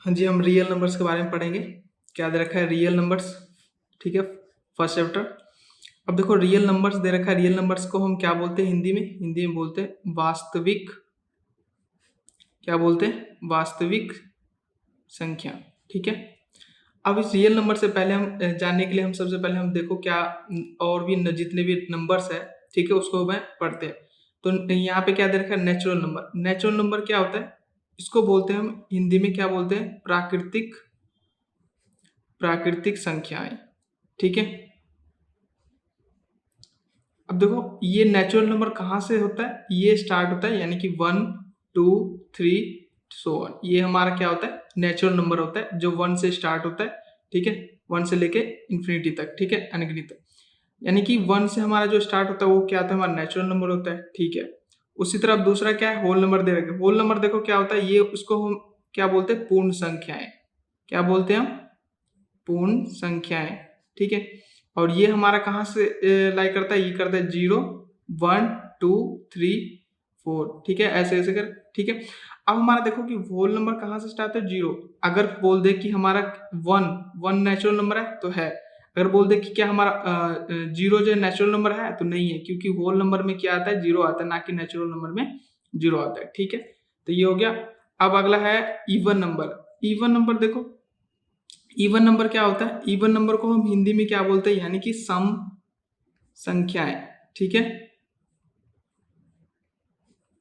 हाँ जी, हम real numbers के बारे में पढ़ेंगे। क्या दे रखा है? Real numbers. ठीक है, फर्स्ट चैप्टर। अब देखो, रियल नंबर्स दे रखा है। रियल नंबर्स को हम क्या बोलते हैं हिंदी में? हिंदी में बोलते हैं वास्तविक। क्या बोलते हैं? वास्तविक संख्या। ठीक है। अब इस रियल नंबर से पहले हम जानने के लिए हम सबसे पहले हम देखो क्या और भी जितने भी नंबर्स है, ठीक है, उसको मैं पढ़ते हैं। तो यहाँ पे क्या दे रखा है? Natural number. नेचुरल नंबर क्या होता है? इसको बोलते हैं हम हिंदी में क्या बोलते हैं? प्राकृतिक प्राकृतिक संख्याएं। ठीक है। अब देखो, ये नेचुरल नंबर कहाँ से होता है? ये स्टार्ट होता है यानी कि 1 2 3 सो ऑन। ये हमारा क्या होता है? नेचुरल नंबर होता है जो 1 से स्टार्ट होता है। ठीक है, 1 से लेके इन्फिनिटी तक। ठीक है, अनगिनत तक। यानी कि 1 से हमारा जो स्टार्ट होता है वो क्या होता है? हमारा नेचुरल नंबर होता है। ठीक है। उसी तरह दूसरा क्या है? होल नंबर दे रखे। होल नंबर देखो क्या होता है? ये उसको हम क्या बोलते हैं? पूर्ण संख्याएं। क्या बोलते हैं हम? पूर्ण संख्याएं। ठीक है। और ये हमारा कहाँ से लाई करता है? ये करता है 0 1 2 3 4। ठीक है, ऐसे ऐसे कर। ठीक है। अब हमारा देखो कि होल नंबर कहाँ से स्टार्ट है? 0। अगर बोल दे कि हमारा 1 नेचुरल नंबर है तो है। अगर बोल दे कि क्या हमारा 0 जो नेचुरल नंबर है तो नहीं है, क्योंकि होल नंबर में क्या आता है? 0 आता है, ना कि नेचुरल नंबर में 0 आता है। ठीक है, तो ये हो गया। अब अगला है इवन नंबर। इवन नंबर देखो, इवन नंबर क्या होता है? इवन नंबर को हम हिंदी में क्या बोलते हैं? यानी कि सम संख्याएं। ठीक है।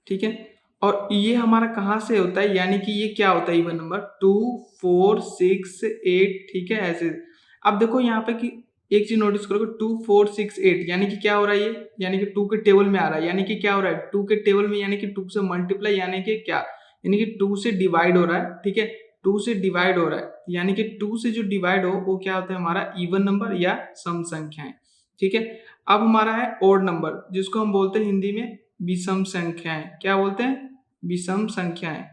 ठीक है। और ये हमारा कहाँ से होता है? यानी कि ये क्या होता है? Even number 2 4 6 8। ठीक है, ऐसे। अब देखो यहाँ पे कि एक चीज नोटिस करो, 2 4 6 8 यानी कि क्या हो रहा है? ये यानी कि 2 के टेबल में आ रहा है। यानी कि क्या हो रहा है? 2 के टेबल में, यानी कि 2 से मल्टीप्लाई, यानी कि क्या? यानी कि 2 से डिवाइड हो रहा है। ठीक है, 2 से डिवाइड हो रहा है, यानी कि 2 से जो डिवाइड हो वो क्या होता है? हमारा इवन नंबर या सम संख्याएं। ठीक है। अब हमारा है ओड नंबर, जिसको हम बोलते हैं हिंदी में विषम संख्याएं। क्या बोलते हैं? विषम संख्याएं।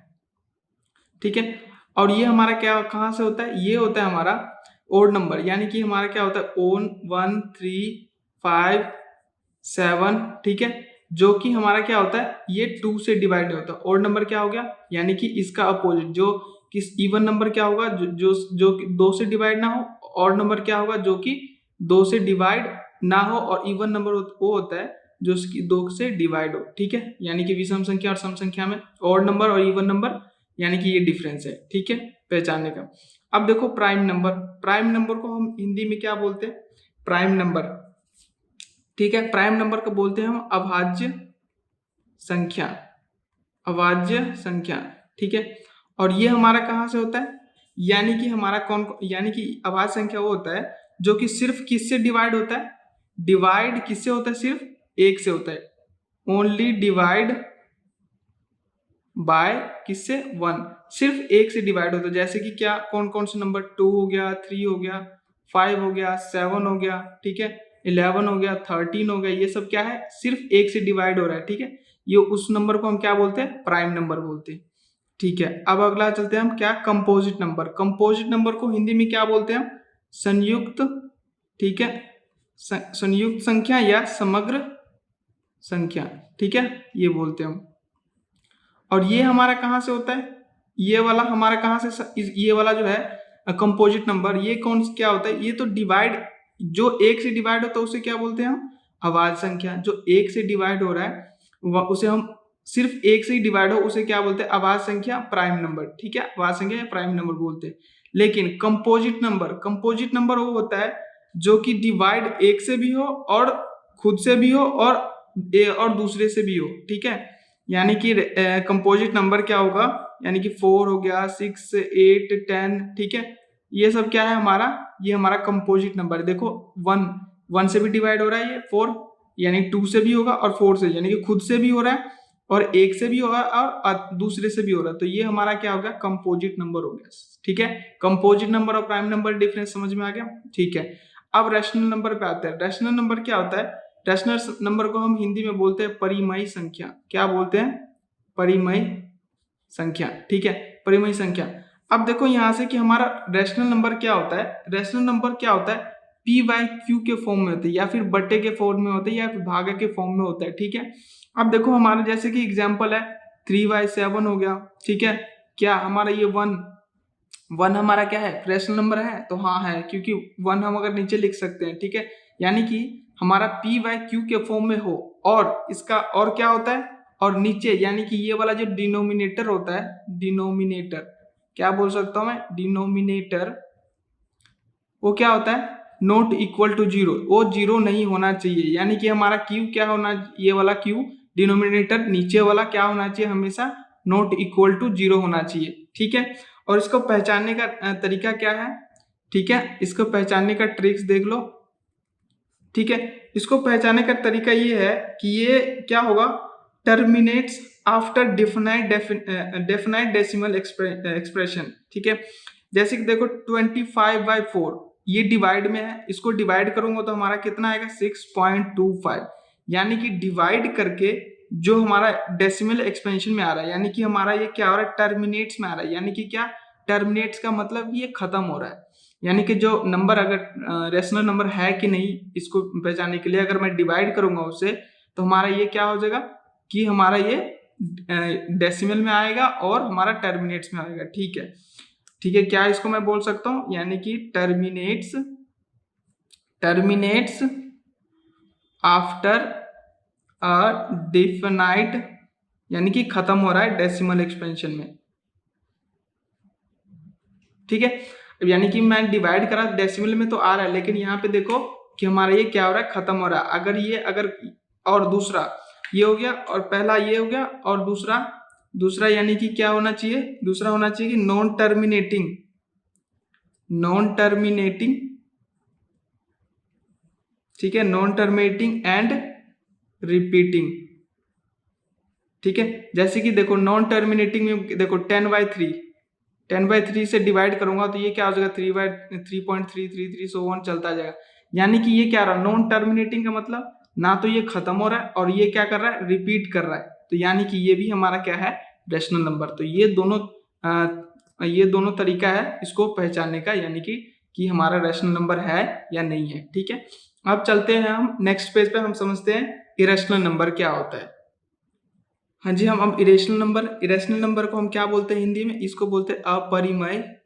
ठीक है। और ये हमारा क्या कहाँ से होता है? ये होता है हमारा ओड नंबर, यानी कि हमारा क्या होता है? ओन 1 3 5 7। ठीक है, जो कि हमारा क्या होता है? ये 2 से डिवाइड होता है। ओड नंबर क्या हो गया? यानी कि इसका अपोजिट जो किस इवन नंबर क्या होगा? जो 2 से डिवाइड ना हो। ऑड नंबर क्या होगा? जो कि 2 से डिवाइड ना हो। और इवन नंबर वो होता है जो 2 से डिवाइड हो। ठीक है, यानी कि विषम संख्या और सम संख्या में ऑड नंबर और इवन नंबर, यानी कि ये डिफरेंस है। ठीक है, पहचानने का। अब देखो प्राइम नंबर। प्राइम नंबर को हम हिंदी में क्या बोलते हैं? Prime number. ठीक है, प्राइम नंबर को बोलते हैं हम अभाज्य संख्या। अभाज्य संख्या। ठीक है। और ये हमारा कहाँ से होता है? यानी कि हमारा यानी कि अभाज्य संख्या वो होता है जो कि सिर्फ किससे डिवाइड होता है? डिवाइड किससे होता है? सिर्फ एक से होता है। ओनली डिवाइड बाय किससे? 1। सिर्फ एक से डिवाइड होता है। जैसे कि क्या, कौन कौन से नंबर? 2 हो गया, 3 हो गया, 5 हो गया, 7 हो गया। ठीक है, 11 हो गया, 13 हो गया। ये सब क्या है? सिर्फ एक से डिवाइड हो रहा है। ठीक है, ये उस नंबर को हम क्या बोलते हैं? प्राइम नंबर बोलते हैं। ठीक है। अब अगला चलते हैं हम क्या? Composite number. कंपोजिट नंबर को हिंदी में क्या बोलते हैं हम? संयुक्त। ठीक है, संयुक्त संख्या या समग्र संख्या। ठीक है, ये बोलते हैं हम। और ये हमारा कहाँ से होता है? ये वाला हमारा कहाँ से ये वाला जो है कंपोजिट नंबर, ये कौन क्या होता है? ये तो डिवाइड, जो एक से डिवाइड होता है उसे क्या बोलते हैं हम? अभाज्य संख्या। जो एक से डिवाइड हो रहा है उसे हम, सिर्फ एक से ही डिवाइड हो उसे क्या बोलते हैं? अभाज्य संख्या, प्राइम नंबर। ठीक है, अभाज्य संख्या या प्राइम नंबर बोलते हैं। लेकिन कंपोजिट नंबर, कंपोजिट नंबर वो होता है जो कि डिवाइड एक से भी हो और खुद से भी हो और दूसरे से भी हो। ठीक है, यानी कि कंपोजिट नंबर क्या होगा? यानी कि 4 हो गया, 6 8 10। ठीक है, ये सब क्या है हमारा? ये हमारा कंपोजिट नंबर। देखो 1 से भी डिवाइड हो रहा है, ये 4 यानी 2 से भी होगा और 4 से, यानी कि खुद से भी हो रहा है और एक से भी होगा और दूसरे से भी हो रहा है। तो ये हमारा क्या होगा? कंपोजिट नंबर हो गया। ठीक है, कंपोजिट नंबर और प्राइम नंबर डिफरेंस समझ में आ गया। ठीक है, अब रैशनल नंबर पे आते हैं। रैशनल नंबर क्या होता है? रैशनल नंबर को हम हिंदी में बोलते हैं परिमेय संख्या। क्या बोलते हैं? परिमेय संख्या। ठीक है, परिमेय संख्या। अब देखो यहाँ से कि हमारा रैशनल नंबर क्या होता है? रैशनल नंबर क्या होता है? पी बाई क्यू के फॉर्म में होते हैं, या फिर बटे के फॉर्म में होते हैं, या फिर भागे के फॉर्म में होता है। ठीक है, अब देखो हमारा जैसे कि एग्जाम्पल है 3/7 हो गया। ठीक है, क्या हमारा ये 1 वन हमारा क्या है, रैशनल नंबर है, तो हाँ है, क्योंकि वन हम अगर नीचे लिख सकते हैं, ठीक है। यानी कि हमारा पी वाई क्यू के फॉर्म में हो, और इसका और क्या होता है, और नीचे यानी कि ये वाला जो डिनोमिनेटर होता है, डिनोमिनेटर क्या बोल सकता हूं मैं, डिनोमिनेटर वो क्या होता है, नॉट इक्वल टू जीरो, वो जीरो नहीं होना चाहिए। यानी कि हमारा क्यू क्या होना, ये वाला क्यू डिनोमिनेटर नीचे वाला क्या होना चाहिए, हमेशा नॉट इक्वल टू जीरो होना चाहिए, ठीक है। और इसको पहचानने का तरीका क्या है, ठीक है, इसको पहचानने का ट्रिक्स देख लो, ठीक है। इसको पहचानने का तरीका ये है कि ये क्या होगा, terminates after definite decimal expression, ठीक है। जैसे कि देखो 25/4 ये डिवाइड में है, इसको डिवाइड करूंगा तो हमारा कितना आएगा 6.25, यानी कि डिवाइड करके जो हमारा डेसिमल एक्सपेंशन में आ रहा है, यानी कि हमारा ये क्या हो रहा है, टर्मिनेट्स में आ रहा है। यानी कि क्या, टर्मिनेट्स का मतलब ये खत्म हो रहा है, यानी कि जो नंबर अगर रेशनल नंबर है कि नहीं, इसको पहचानने के लिए अगर मैं डिवाइड करूंगा उससे, तो हमारा ये क्या हो जाएगा कि हमारा ये डेसिमल में आएगा और हमारा टर्मिनेट्स में आएगा, ठीक है। ठीक है, क्या इसको मैं बोल सकता हूं, यानी कि टर्मिनेट्स आफ्टर अ डिफिनाइट, यानी कि खत्म हो रहा है डेसिमल एक्सपेंशन में, ठीक है। यानी कि मैं डिवाइड करा डेसिमल में तो आ रहा है, लेकिन यहाँ पे देखो कि हमारा ये क्या हो रहा है, खत्म हो रहा है। अगर और दूसरा ये हो गया, और पहला ये हो गया, और दूसरा यानी कि क्या होना चाहिए, दूसरा होना चाहिए कि नॉन टर्मिनेटिंग, ठीक है, नॉन टर्मिनेटिंग एंड रिपीटिंग, ठीक है। जैसे कि देखो नॉन टर्मिनेटिंग में देखो 10/3 से डिवाइड करूंगा तो ये क्या हो जाएगा 3/3.333 सो वन चलता जाएगा। यानी कि ये क्या रहा, नॉन टर्मिनेटिंग का मतलब ना तो ये खत्म हो रहा है और ये क्या कर रहा है, रिपीट कर रहा है, तो यानी कि ये भी हमारा क्या है, रेशनल नंबर। तो ये दोनों तरीका है इसको पहचानने का, यानी कि हमारा रेशनल नंबर है या नहीं है, ठीक है। अब चलते हैं हम नेक्स्ट पेज पे, हम समझते हैं इरेशनल नंबर क्या होता है। हाँ जी, हम अब इरेशनल नंबर को हम क्या बोलते हैं हिंदी में, इसको बोलते हैं अपरिमेय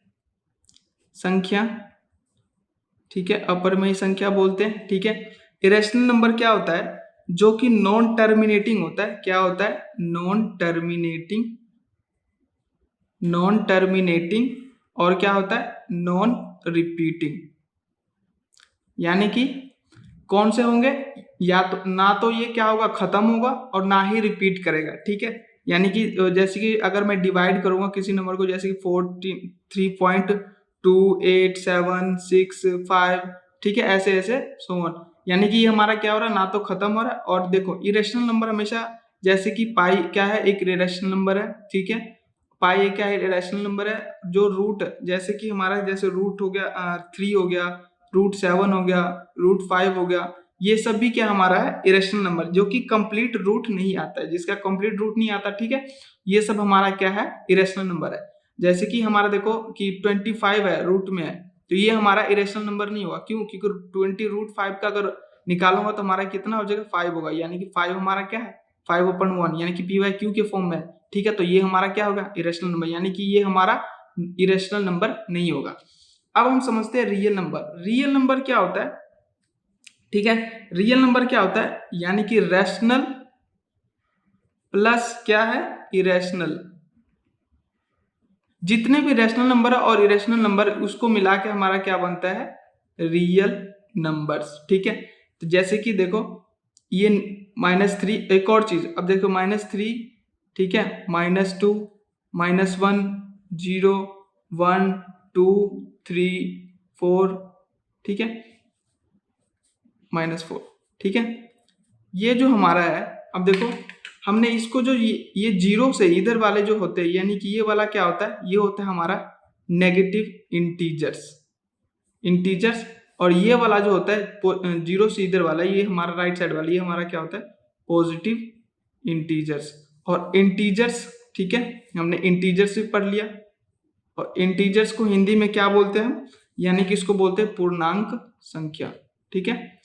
संख्या, ठीक है, अपरिमेय संख्या बोलते हैं, ठीक है। इरेशनल नंबर क्या होता है, जो कि नॉन टर्मिनेटिंग होता है, क्या होता है, नॉन टर्मिनेटिंग, और क्या होता है, नॉन रिपीटिंग। यानी कि कौन से होंगे, या तो ना तो ये क्या होगा, खत्म होगा, और ना ही रिपीट करेगा, ठीक है। यानी कि जैसे कि अगर मैं डिवाइड करूंगा किसी नंबर को, जैसे कि 3.2875, ठीक है, ऐसे ऐसे सो ऑन, यानी कि ये हमारा क्या हो रहा है, ना तो खत्म हो रहा है। और देखो इरेशनल नंबर हमेशा, जैसे कि पाई क्या है, एक इरेशनल नंबर है, ठीक है, पाई एक क्या है, इरेशनल नंबर है। जो रूट, जैसे कि हमारा जैसे रूट हो गया 3 हो गया, √7 हो गया, √5 हो गया, ये सब भी क्या हमारा है, इरेशनल नंबर, जो कि कंप्लीट रूट नहीं आता है, जिसका कंप्लीट रूट नहीं आता, ठीक है, ये सब हमारा क्या है, इरेशनल नंबर है। जैसे कि हमारा देखो कि 25 है, रूट में है, तो ये हमारा इरेशनल नंबर नहीं होगा, क्यों, क्योंकि 20√5 का अगर निकालूंगा तो हमारा कितना हो जाएगा, 5 होगा, यानी कि 5 हमारा क्या है, 5/1, यानी कि p/q के फॉर्म में है, ठीक है। तो ये हमारा क्या होगा, इरेशनल नंबर, यानी कि ये हमारा इरेशनल नंबर नहीं होगा। अब हम समझते हैं रियल नंबर क्या होता है, ठीक है। रियल नंबर क्या होता है, यानी कि रैशनल प्लस क्या है, इरेशनल, जितने भी रैशनल नंबर और इरेशनल नंबर उसको मिला के हमारा क्या बनता है, रियल नंबर्स, ठीक है। तो जैसे कि देखो ये -3, एक और चीज, अब देखो -3, ठीक है, -2, -1, 0, 1, 2, 3, 4, ठीक है, -4, ठीक है। ये जो हमारा है, अब देखो हमने इसको जो ये जीरो से इधर वाले जो होते हैं, यानी कि ये वाला क्या होता है, ये होता है हमारा नेगेटिव इंटीजर्स, और ये वाला जो होता है जीरो से इधर वाला, ये हमारा राइट साइड वाला, ये हमारा क्या होता है, पॉजिटिव इंटीजर्स। और इंटीजर्स, ठीक है, हमने इंटीजर्स भी पढ़ लिया, और इंटीजर्स को हिंदी में क्या बोलते हैं हम, यानी कि इसको बोलते हैं पूर्णांक संख्या, ठीक है।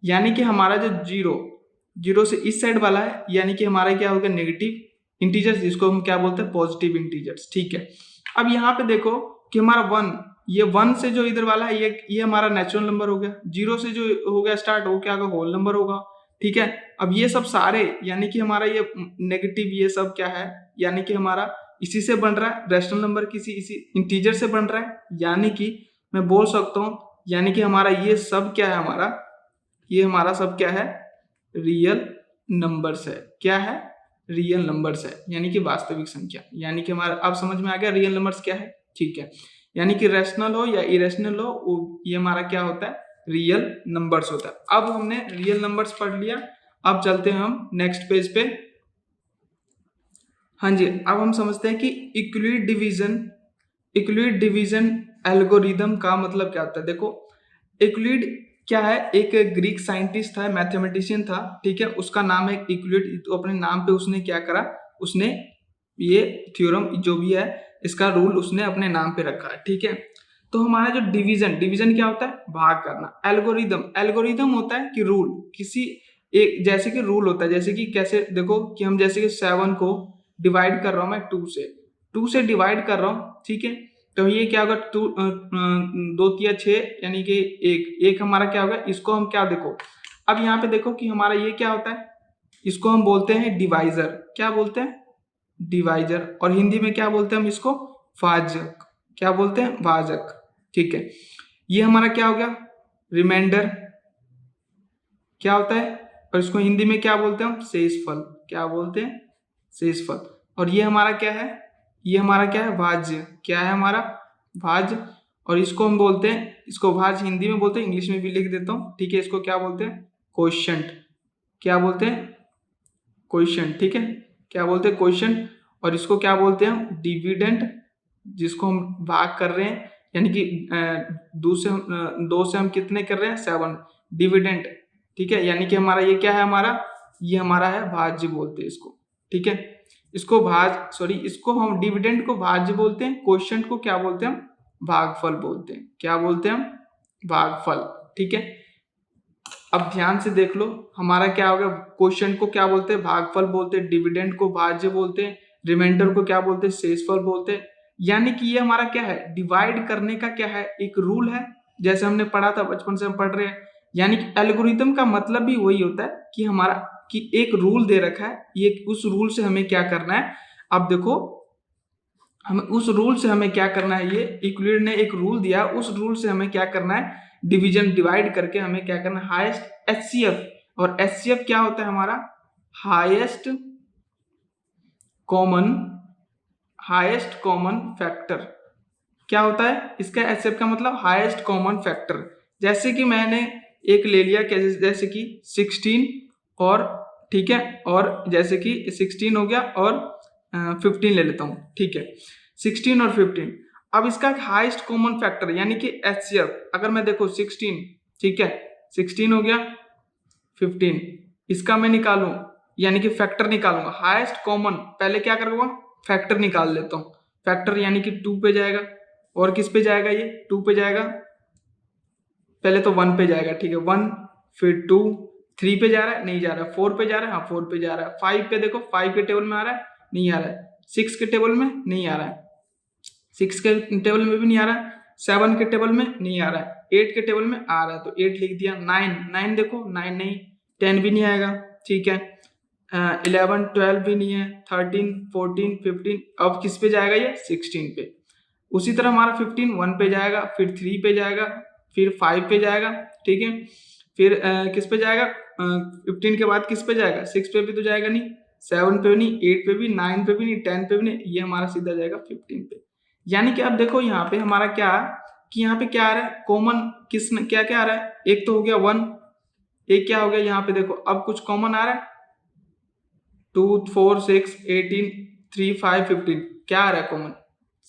यानी कि हमारा जो जीरो से इस साइड वाला है, यानी कि हमारा क्या होगा, नेगेटिव इंटीजर्स, जिसको हम क्या बोलते हैं, पॉजिटिव इंटीजर्स, ठीक है। अब यहाँ पे देखो कि हमारा 1, ये 1 से जो इधर वाला है ये हमारा नेचुरल नंबर हो गया, 0 से जो हो गया स्टार्ट वो क्या होगा, होल नंबर होगा। ठीक है, अब ये सब सारे यानी कि हमारा ये नेगेटिव ये सब क्या है, यानी कि हमारा इसी से बन रहा है, रैशनल नंबर किसी इसी इंटीजर से बन रहा है, यानी कि मैं बोल सकता हूँ यानी कि हमारा ये सब क्या है, ये हमारा सब क्या है, रियल नंबर्स है। क्या है, रियल नंबर्स है, यानी कि वास्तविक संख्या। यानी कि हमारा अब समझ में आ गया रियल नंबर्स क्या है। ठीक है, यानी कि रैशनल हो या इरेशनल हो, ये हमारा क्या होता है, रियल नंबर्स होता है। अब हमने रियल नंबर्स पढ़ लिया, अब चलते हैं हम नेक्स्ट पेज पे। हाँ जी, अब हम समझते हैं कि इक्वलिड डिवीजन एल्गोरिदम का मतलब क्या होता है। देखो इक्वलिड क्या है, एक ग्रीक साइंटिस्ट था, मैथमेटिशियन था, ठीक है, उसका नाम है इक्वलिड। तो अपने नाम पे उसने क्या करा, उसने ये थ्योरम जो भी है इसका रूल उसने अपने नाम पे रखा है। ठीक है, तो हमारा जो डिवीजन क्या होता है, भाग करना। एल्गोरिदम होता है कि रूल, किसी एक जैसे कि रूल होता है, जैसे कि कैसे देखो कि हम जैसे कि 7 को डिवाइड कर रहा हूं मैं 2 से डिवाइड कर रहा हूं। ठीक है, तो ये क्या होगा, 2 3 6 यानी कि एक हमारा क्या होगा, इसको हम क्या देखो, अब यहाँ पे देखो कि हमारा ये क्या होता है, इसको हम बोलते हैं डिवाइजर। क्या बोलते हैं, डिवाइजर। और हिंदी में क्या बोलते हैं हम इसको, भाजक। क्या बोलते हैं, भाजक। ठीक है, ये हमारा क्या हो गया, रिमाइंडर। क्या होता है, और इसको हिंदी में क्या बोलते हैं हम, शेषफल। क्या बोलते हैं, शेषफल। और ये हमारा क्या है, ये हमारा क्या है, भाज्य। क्या है हमारा, भाज्य। और इसको हम बोलते हैं, इसको भाज्य हिंदी में बोलते हैं, इंग्लिश में भी लिख देता हूँ। ठीक है, इसको क्या बोलते हैं, क्वोशिएंट। क्या बोलते हैं, क्वोशिएंट। ठीक है, क्या बोलते हैं, क्वोशिएंट। और इसको क्या बोलते हैं हम, डिविडेंड, जिसको हम भाग कर रहे हैं, यानी कि 2 से हम कितने कर रहे हैं, 7, डिविडेंड। ठीक है, यानी कि हमारा ये क्या है, ये हमारा है भाज्य बोलते हैं इसको। ठीक है, इसको हम डिविडेंड को भाज्य बोलते हैं, क्वोशिएंट को क्या बोलते हैं हम, भागफल बोलते हैं। क्या बोलते हैं हम, भागफल। ठीक है, अब ध्यान से देख लो हमारा क्या हो गया, क्वोशिएंट को क्या बोलते हैं, भागफल बोलते हैं, डिविडेंड को भाज्य बोलते हैं, रिमाइंडर को क्या बोलते हैं, शेषफल बोलते हैं। यानी कि ये हमारा क्या है, डिवाइड करने का क्या है, एक रूल है, जैसे हमने पढ़ा था, बचपन से हम पढ़ रहे हैं। यानी कि एल्गोरिथम का मतलब भी वही होता है कि हमारा कि एक रूल दे रखा है, ये उस रूल से हमें क्या करना है। अब देखो हमें उस रूल से हमें क्या करना है, ये यूक्लिड ने एक रूल दिया, उस रूल से हमें क्या करना है, डिवाइड करके हमें क्या करना है, हाईएस्ट एचसीएफ। और एचसीएफ क्या होता है हमारा, हाईएस्ट कॉमन फैक्टर। क्या होता है इसका, एचसीएफ का मतलब हाईएस्ट कॉमन फैक्टर। जैसे कि मैंने एक ले लिया, जैसे कि 16 और ठीक है, और जैसे कि 16 हो गया और 15 ले लेता हूं। ठीक है, 16 और 15। अब इसका हाईएस्ट कॉमन फैक्टर यानी कि एचसीएफ, अगर मैं देखो 16, ठीक है, 16 हो गया, 15, इसका मैं निकालूं यानी कि फैक्टर निकालूंगा, हाईएस्ट कॉमन, पहले क्या करूंगा, फैक्टर निकाल लेता हूं। फैक्टर यानी कि 2 पे जाएगा, और किस पे जाएगा, ये 2 पे जाएगा, पहले तो 1 पे जाएगा। ठीक है, 1, फिर 2, 3 पे जा रहा है, नहीं जा रहा है, 4 पे जा रहा है, हाँ 4 पे जा रहा है, 5 पे देखो, 5 के टेबल में आ रहा है, नहीं आ रहा है, 6 के टेबल में नहीं आ रहा है, 6 के टेबल में भी नहीं आ रहा है, 7 के टेबल में नहीं आ रहा है, 8 के टेबल में आ रहा है तो 8 लिख दिया। 9 देखो, 9 नहीं, 10 भी नहीं आएगा। ठीक है, 11 12 भी नहीं है, 13 14 15, अब किस पे जाएगा, ये 16 पे। उसी तरह हमारा 15 1 पे जाएगा, फिर 3 पे जाएगा, फिर 5 पे जाएगा। ठीक है, फिर किस पे जाएगा, 15 के बाद किस पे जाएगा, 6 पे भी तो जाएगा नहीं, 7 पे भी नहीं, 8 पे भी, 9 पे भी नहीं, 10 पे भी नहीं, ये हमारा सीधा जाएगा 15 पे। यानी कि अब देखो यहाँ पे हमारा क्या कि यहाँ पे क्या आ रहा है, कॉमन किस क्या क्या आ रहा है, एक तो हो गया 1, एक क्या हो गया यहाँ पे देखो, अब कुछ कॉमन आ रहा है, 2 4 6 18 3 5 15, क्या आ रहा है कॉमन,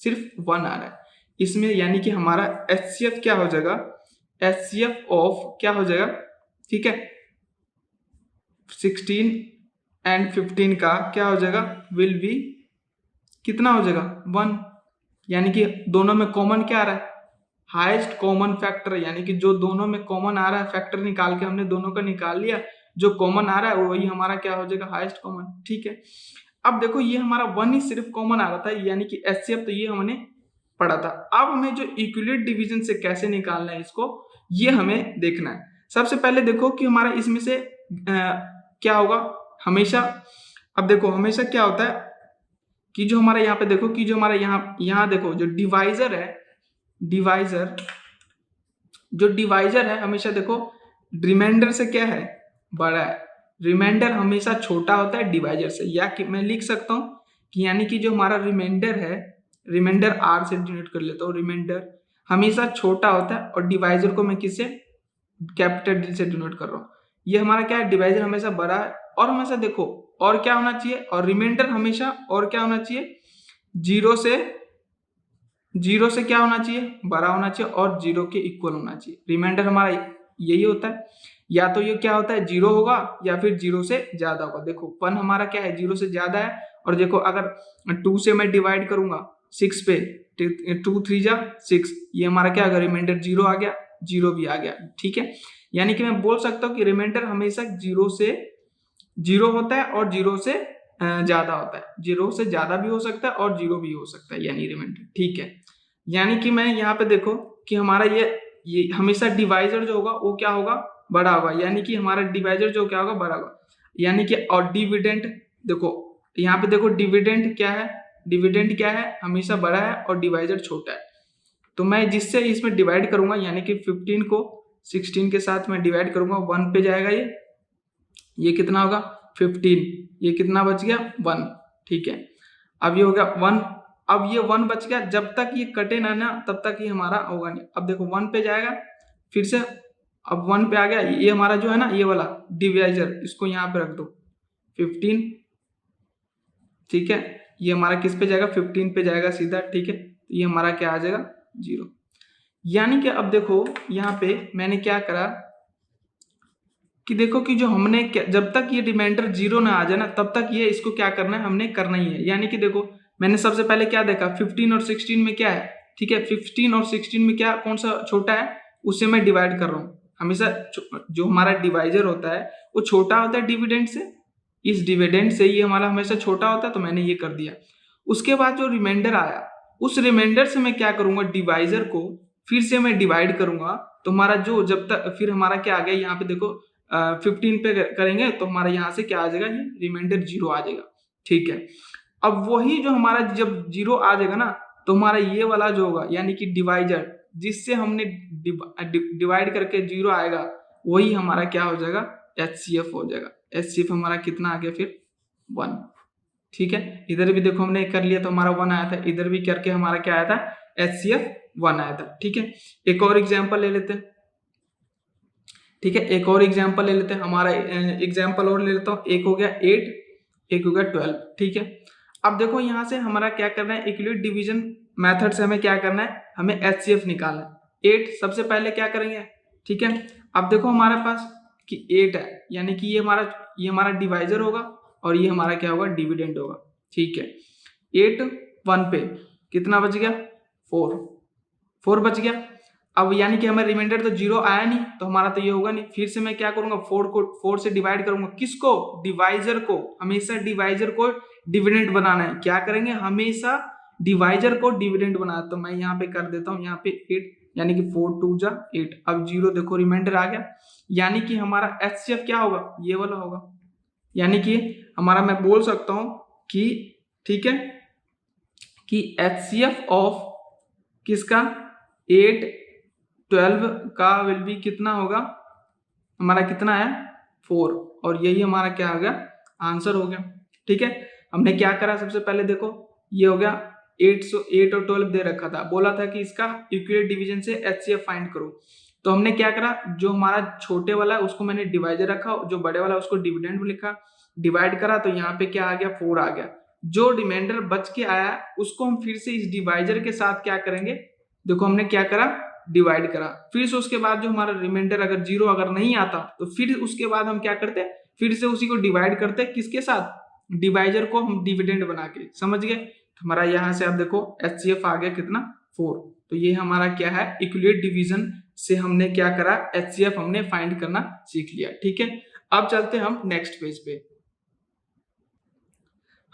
सिर्फ 1 आ रहा है इसमें। यानी कि हमारा एचसीएफ क्या हो जाएगा, एचसीएफ ऑफ क्या हो जाएगा, ठीक है, 16 एंड 15 का क्या हो जाएगा, विल बी कितना हो जाएगा, 1। यानी कि दोनों में कॉमन क्या आ रहा है, हाईएस्ट कॉमन फैक्टर, यानी कि जो दोनों में कॉमन आ रहा है, फैक्टर निकाल के हमने दोनों का निकाल लिया, जो कॉमन आ रहा है वही हमारा क्या हो जाएगा, हाईएस्ट कॉमन। ठीक है, अब देखो ये हमारा 1 ही सिर्फ कॉमन आ रहा था, यानी कि एचसीएफ, तो ये हमने पढ़ा था। अब हमें जो इक्विलेट डिवीजन से कैसे निकालना है इसको, ये हमें देखना है। सबसे पहले देखो कि हमारा इसमें से क्या होगा हमेशा। अब देखो हमेशा क्या होता है कि जो हमारा यहाँ पे देखो कि जो हमारा यहाँ देखो जो डिवाइजर है, जो डिवाइजर है हमेशा देखो रिमाइंडर से क्या है, बड़ा है। रिमाइंडर हमेशा छोटा होता है डिवाइजर से, या कि मैं लिख सकता हूँ कि यानी कि जो हमारा रिमाइंडर है, रिमाइंडर आर से डिनोट कर लेता हूँ, रिमाइंडर हमेशा छोटा होता है और डिवाइजर को मैं किससे, कैपिटल डी से डिनोट कर रहा हूँ। ये हमारा क्या है, डिवाइजर हमेशा बड़ा है। और हमेशा देखो और क्या होना चाहिए, और रिमाइंडर हमेशा और क्या होना चाहिए, जीरो से क्या होना चाहिए, बड़ा होना चाहिए और जीरो के इक्वल होना चाहिए। रिमाइंडर हमारा यही होता है, या तो ये क्या होता है जीरो होगा या फिर जीरो से ज्यादा होगा। देखो 1 हमारा क्या है, जीरो से ज्यादा है। और देखो अगर 2 से मैं डिवाइड करूंगा 6 पे, 2 3 जा 6, ये हमारा क्या होगा, रिमाइंडर जीरो आ गया, जीरो भी आ गया। ठीक है, यानी कि मैं बोल सकता हूँ कि रिमाइंडर हमेशा जीरो होता है और जीरो से ज्यादा होता है। जीरो से ज्यादा भी हो सकता है और जीरो भी हो सकता है, यानी रिमाइंडर। ठीक है, यानी कि मैं यहाँ पे देखो कि हमारा ये हमेशा डिवाइजर जो होगा वो क्या होगा, बड़ा होगा। यानी कि हमारा डिवाइजर जो क्या होगा, बड़ा होगा। यानी कि और डिविडेंड देखो यहाँ पे देखो डिविडेंड क्या है, हमेशा बड़ा है और डिवाइजर छोटा है। तो मैं जिससे इसमें डिवाइड करूंगा, यानी कि 15 को 16 के साथ मैं डिवाइड करूंगा, 1 पे जाएगा ये कितना होगा 15, ये कितना बच गया 1। ठीक है, अब ये हो गया 1, अब ये 1 बच गया। जब तक ये कटे ना तब तक ये हमारा होगा नहीं। अब देखो 1 पे जाएगा फिर से, अब 1 पे आ गया, ये हमारा जो है ना ये वाला डिवाइजर, इसको यहाँ पे रख दो 15। ठीक है, ये हमारा किस पे जाएगा, 15 पे जाएगा सीधा। ठीक है, तो ये हमारा क्या आ जाएगा 0। यानी कि अब देखो यहाँ पे मैंने क्या करा कि देखो कि जो हमने जब तक ये रिमाइंडर 0 ना आ जाए ना तब तक ये इसको क्या करना है, हमने करना ही है। यानी कि देखो मैंने सबसे पहले क्या देखा, 15 और 16 में क्या है। ठीक है, 15 और 16 में क्या, कौन सा छोटा है, उससे मैं डिवाइड कर रहा हूँ। हमेशा जो हमारा डिवाइजर होता है वो छोटा होता है डिविडेंड से, इस डिविडेंड से ये हमारा हमेशा छोटा होता है, तो मैंने ये कर दिया। उसके बाद जो रिमाइंडर आया, उस रिमाइंडर से मैं क्या करूंगा, डिवाइजर को फिर से मैं डिवाइड करूंगा। तो हमारा जो जब तक फिर हमारा क्या आ गया, यहाँ पे देखो 15 पे करेंगे तो हमारा यहाँ से क्या आ जाएगा, ये रिमाइंडर 0 आ जाएगा। ठीक है, अब वही जो हमारा जब 0 आ जाएगा ना तो हमारा ये वाला जो होगा, यानी कि डिवाइजर जिससे हमने डिवाइड करके 0 आएगा, वही हमारा क्या हो जाएगा, HCF हो जाएगा। HCF हमारा कितना आ गया फिर 1। ठीक है, इधर भी देखो हमने कर लिया तो हमारा 1 आया था, इधर भी करके हमारा क्या आया था, HCF 1 आया था। ठीक है, एक और एग्जाम्पल ले लेते हैं। ठीक है, एक और एग्जाम्पल ले लेते हैं, हमारा एग्जाम्पल और ले लेता हूँ। एक हो गया 8, एक हो गया 12। ठीक है, अब देखो यहाँ से हमारा क्या करना है, इक्विलेट डिवीजन मेथड से हमें क्या करना है, हमें HCF निकालना है। 8 सबसे पहले क्या करेंगे। ठीक है, अब देखो हमारे पास कि 8 है, यानी कि ये हमारा डिवाइजर होगा और ये हमारा क्या होगा, डिविडेंड होगा। ठीक है, 8 1 पे कितना बच गया, 4 बच गया। अब यानी कि हमारा रिमाइंडर तो 0 आया नहीं, तो हमारा तो ये होगा नहीं। फिर से मैं क्या करूंगा, 4 से डिवाइड करूंगा, किसको, डिवाइजर को। हमेशा डिवाइजर को डिविडेंड बनाना है। क्या करेंगे, हमेशा डिवाइजर को डिविडेंड बनाना। तो मैं यहाँ पे कर देता हूँ, यहाँ पे 8, यानी कि 4 2 जा 8। अब 0 देखो रिमाइंडर आ गया, यानी कि हमारा HCF क्या होगा, ये वाला होगा। यानी कि हमारा मैं बोल सकता हूँ कि ठीक है कि HCF ऑफ किसका, 8 12 का विल बी कितना होगा, हमारा कितना है 4, और यही हमारा क्या हो गया, आंसर हो गया। ठीक है, हमने क्या करा, सबसे पहले देखो ये हो गया 8 और 12 दे रखा था, बोला था कि इसका इक्विलेट डिवीजन से HCF फाइंड करो। तो हमने क्या करा, जो हमारा छोटे वाला है उसको मैंने डिवाइजर रखा, जो बड़े वाला है उसको डिविडेंड लिखा, डिवाइड करा, तो यहाँ पे क्या आ गया, 4 आ गया। जो रिमाइंडर बच के आया उसको हम फिर से इस डिवाइजर के साथ क्या करेंगे, देखो हमने क्या करा, डिवाइड करा। फिर से उसके बाद जो हमारा रिमाइंडर अगर 0 अगर नहीं आता तो फिर उसके बाद हम क्या करते, फिर से उसी को डिवाइड करते, किसके साथ, डिवाइजर को हम डिविडेंड बना के। समझ गए, हमारा यहाँ से आप देखो HCF आ गया कितना, 4। तो ये हमारा क्या है, इक्विलेट डिवीजन से हमने क्या करा, HCF हमने फाइंड करना सीख लिया। ठीक है, अब चलते हम नेक्स्ट पेज पे।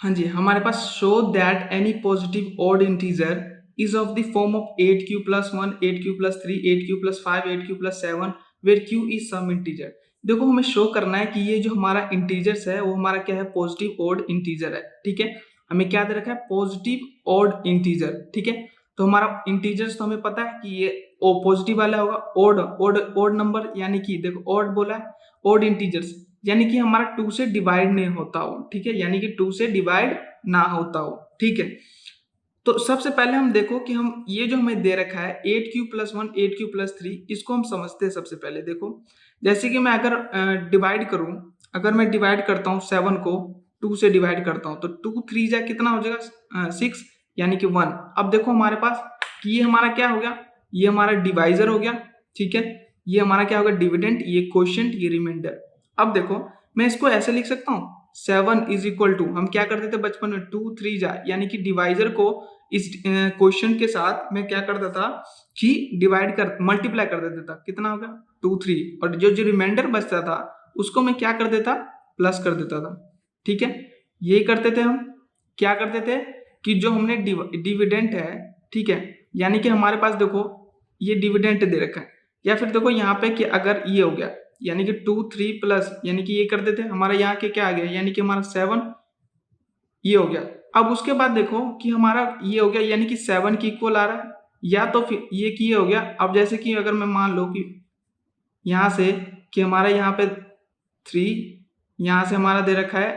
हाँ जी, हमारे पास show that any positive odd integer is of the form of 8q plus 1, 8q plus 3, 8q plus 5, 8q plus 7 where q is some integer। देखो हमें शो करना है कि ये जो हमारा इंटीजर्स है वो हमारा क्या है, पॉजिटिव ऑड इंटीजर है। ठीक है, हमें क्या दे रखा है, पॉजिटिव ऑड इंटीजर। ठीक है, तो हमारा इंटीजर्स तो हमें पता है कि ये ओ पॉजिटिव वाला होगा, ऑड ऑड ऑड नंबर, यानी कि देखो ऑड बोला है, ऑड इंटीजर्स यानी कि हमारा 2 से डिवाइड नहीं होता हो। ठीक है, यानी कि 2 से डिवाइड ना होता हो। ठीक है, तो सबसे पहले हम देखो कि हम ये जो हमें दे रखा है 8q plus 1, 8q plus 3, इसको हम समझते हैं। सबसे पहले देखो, जैसे कि मैं अगर डिवाइड करूं, अगर मैं डिवाइड करता हूं 7 को 2 से डिवाइड करता हूं तो 2 3 जा कितना हो जाएगा 6, यानी कि 1। अब देखो हमारे पास कि ये हमारा क्या हो गया, ये हमारा डिवाइजर हो गया। ठीक है, ये हमारा क्या होगा, डिविडेंड, ये क्वोशिएंट, ये रिमाइंडर। अब देखो मैं इसको ऐसे लिख सकता हूँ 7 इज इक्वल टू, हम क्या करते थे बचपन में 2 3 जा, यानी कि डिवाइजर को इस क्वेश्चन के साथ मैं क्या करता था कि डिवाइड कर मल्टीप्लाई कर देता था, कितना होगा 2 3, और जो जो रिमाइंडर बचता था उसको मैं क्या कर देता, प्लस कर देता था। ठीक है, यही करते थे हम। क्या करते थे कि जो हमने डिविडेंट है, ठीक है, यानी कि हमारे पास देखो ये डिविडेंट दे रखा है, या फिर देखो यहाँ पे कि अगर ये हो गया यानी कि 2 3 प्लस, यानी कि ये कर देते हमारा यहाँ के क्या आ गया, यानी कि हमारा 7 ये हो गया। अब उसके बाद देखो कि हमारा ये हो गया, यानी कि 7 की इक्वल आ रहा है, या तो फिर ये कि ये हो गया। अब जैसे कि अगर मैं मान लो कि यहाँ से कि हमारा यहाँ पे 3, यहाँ से हमारा दे रखा है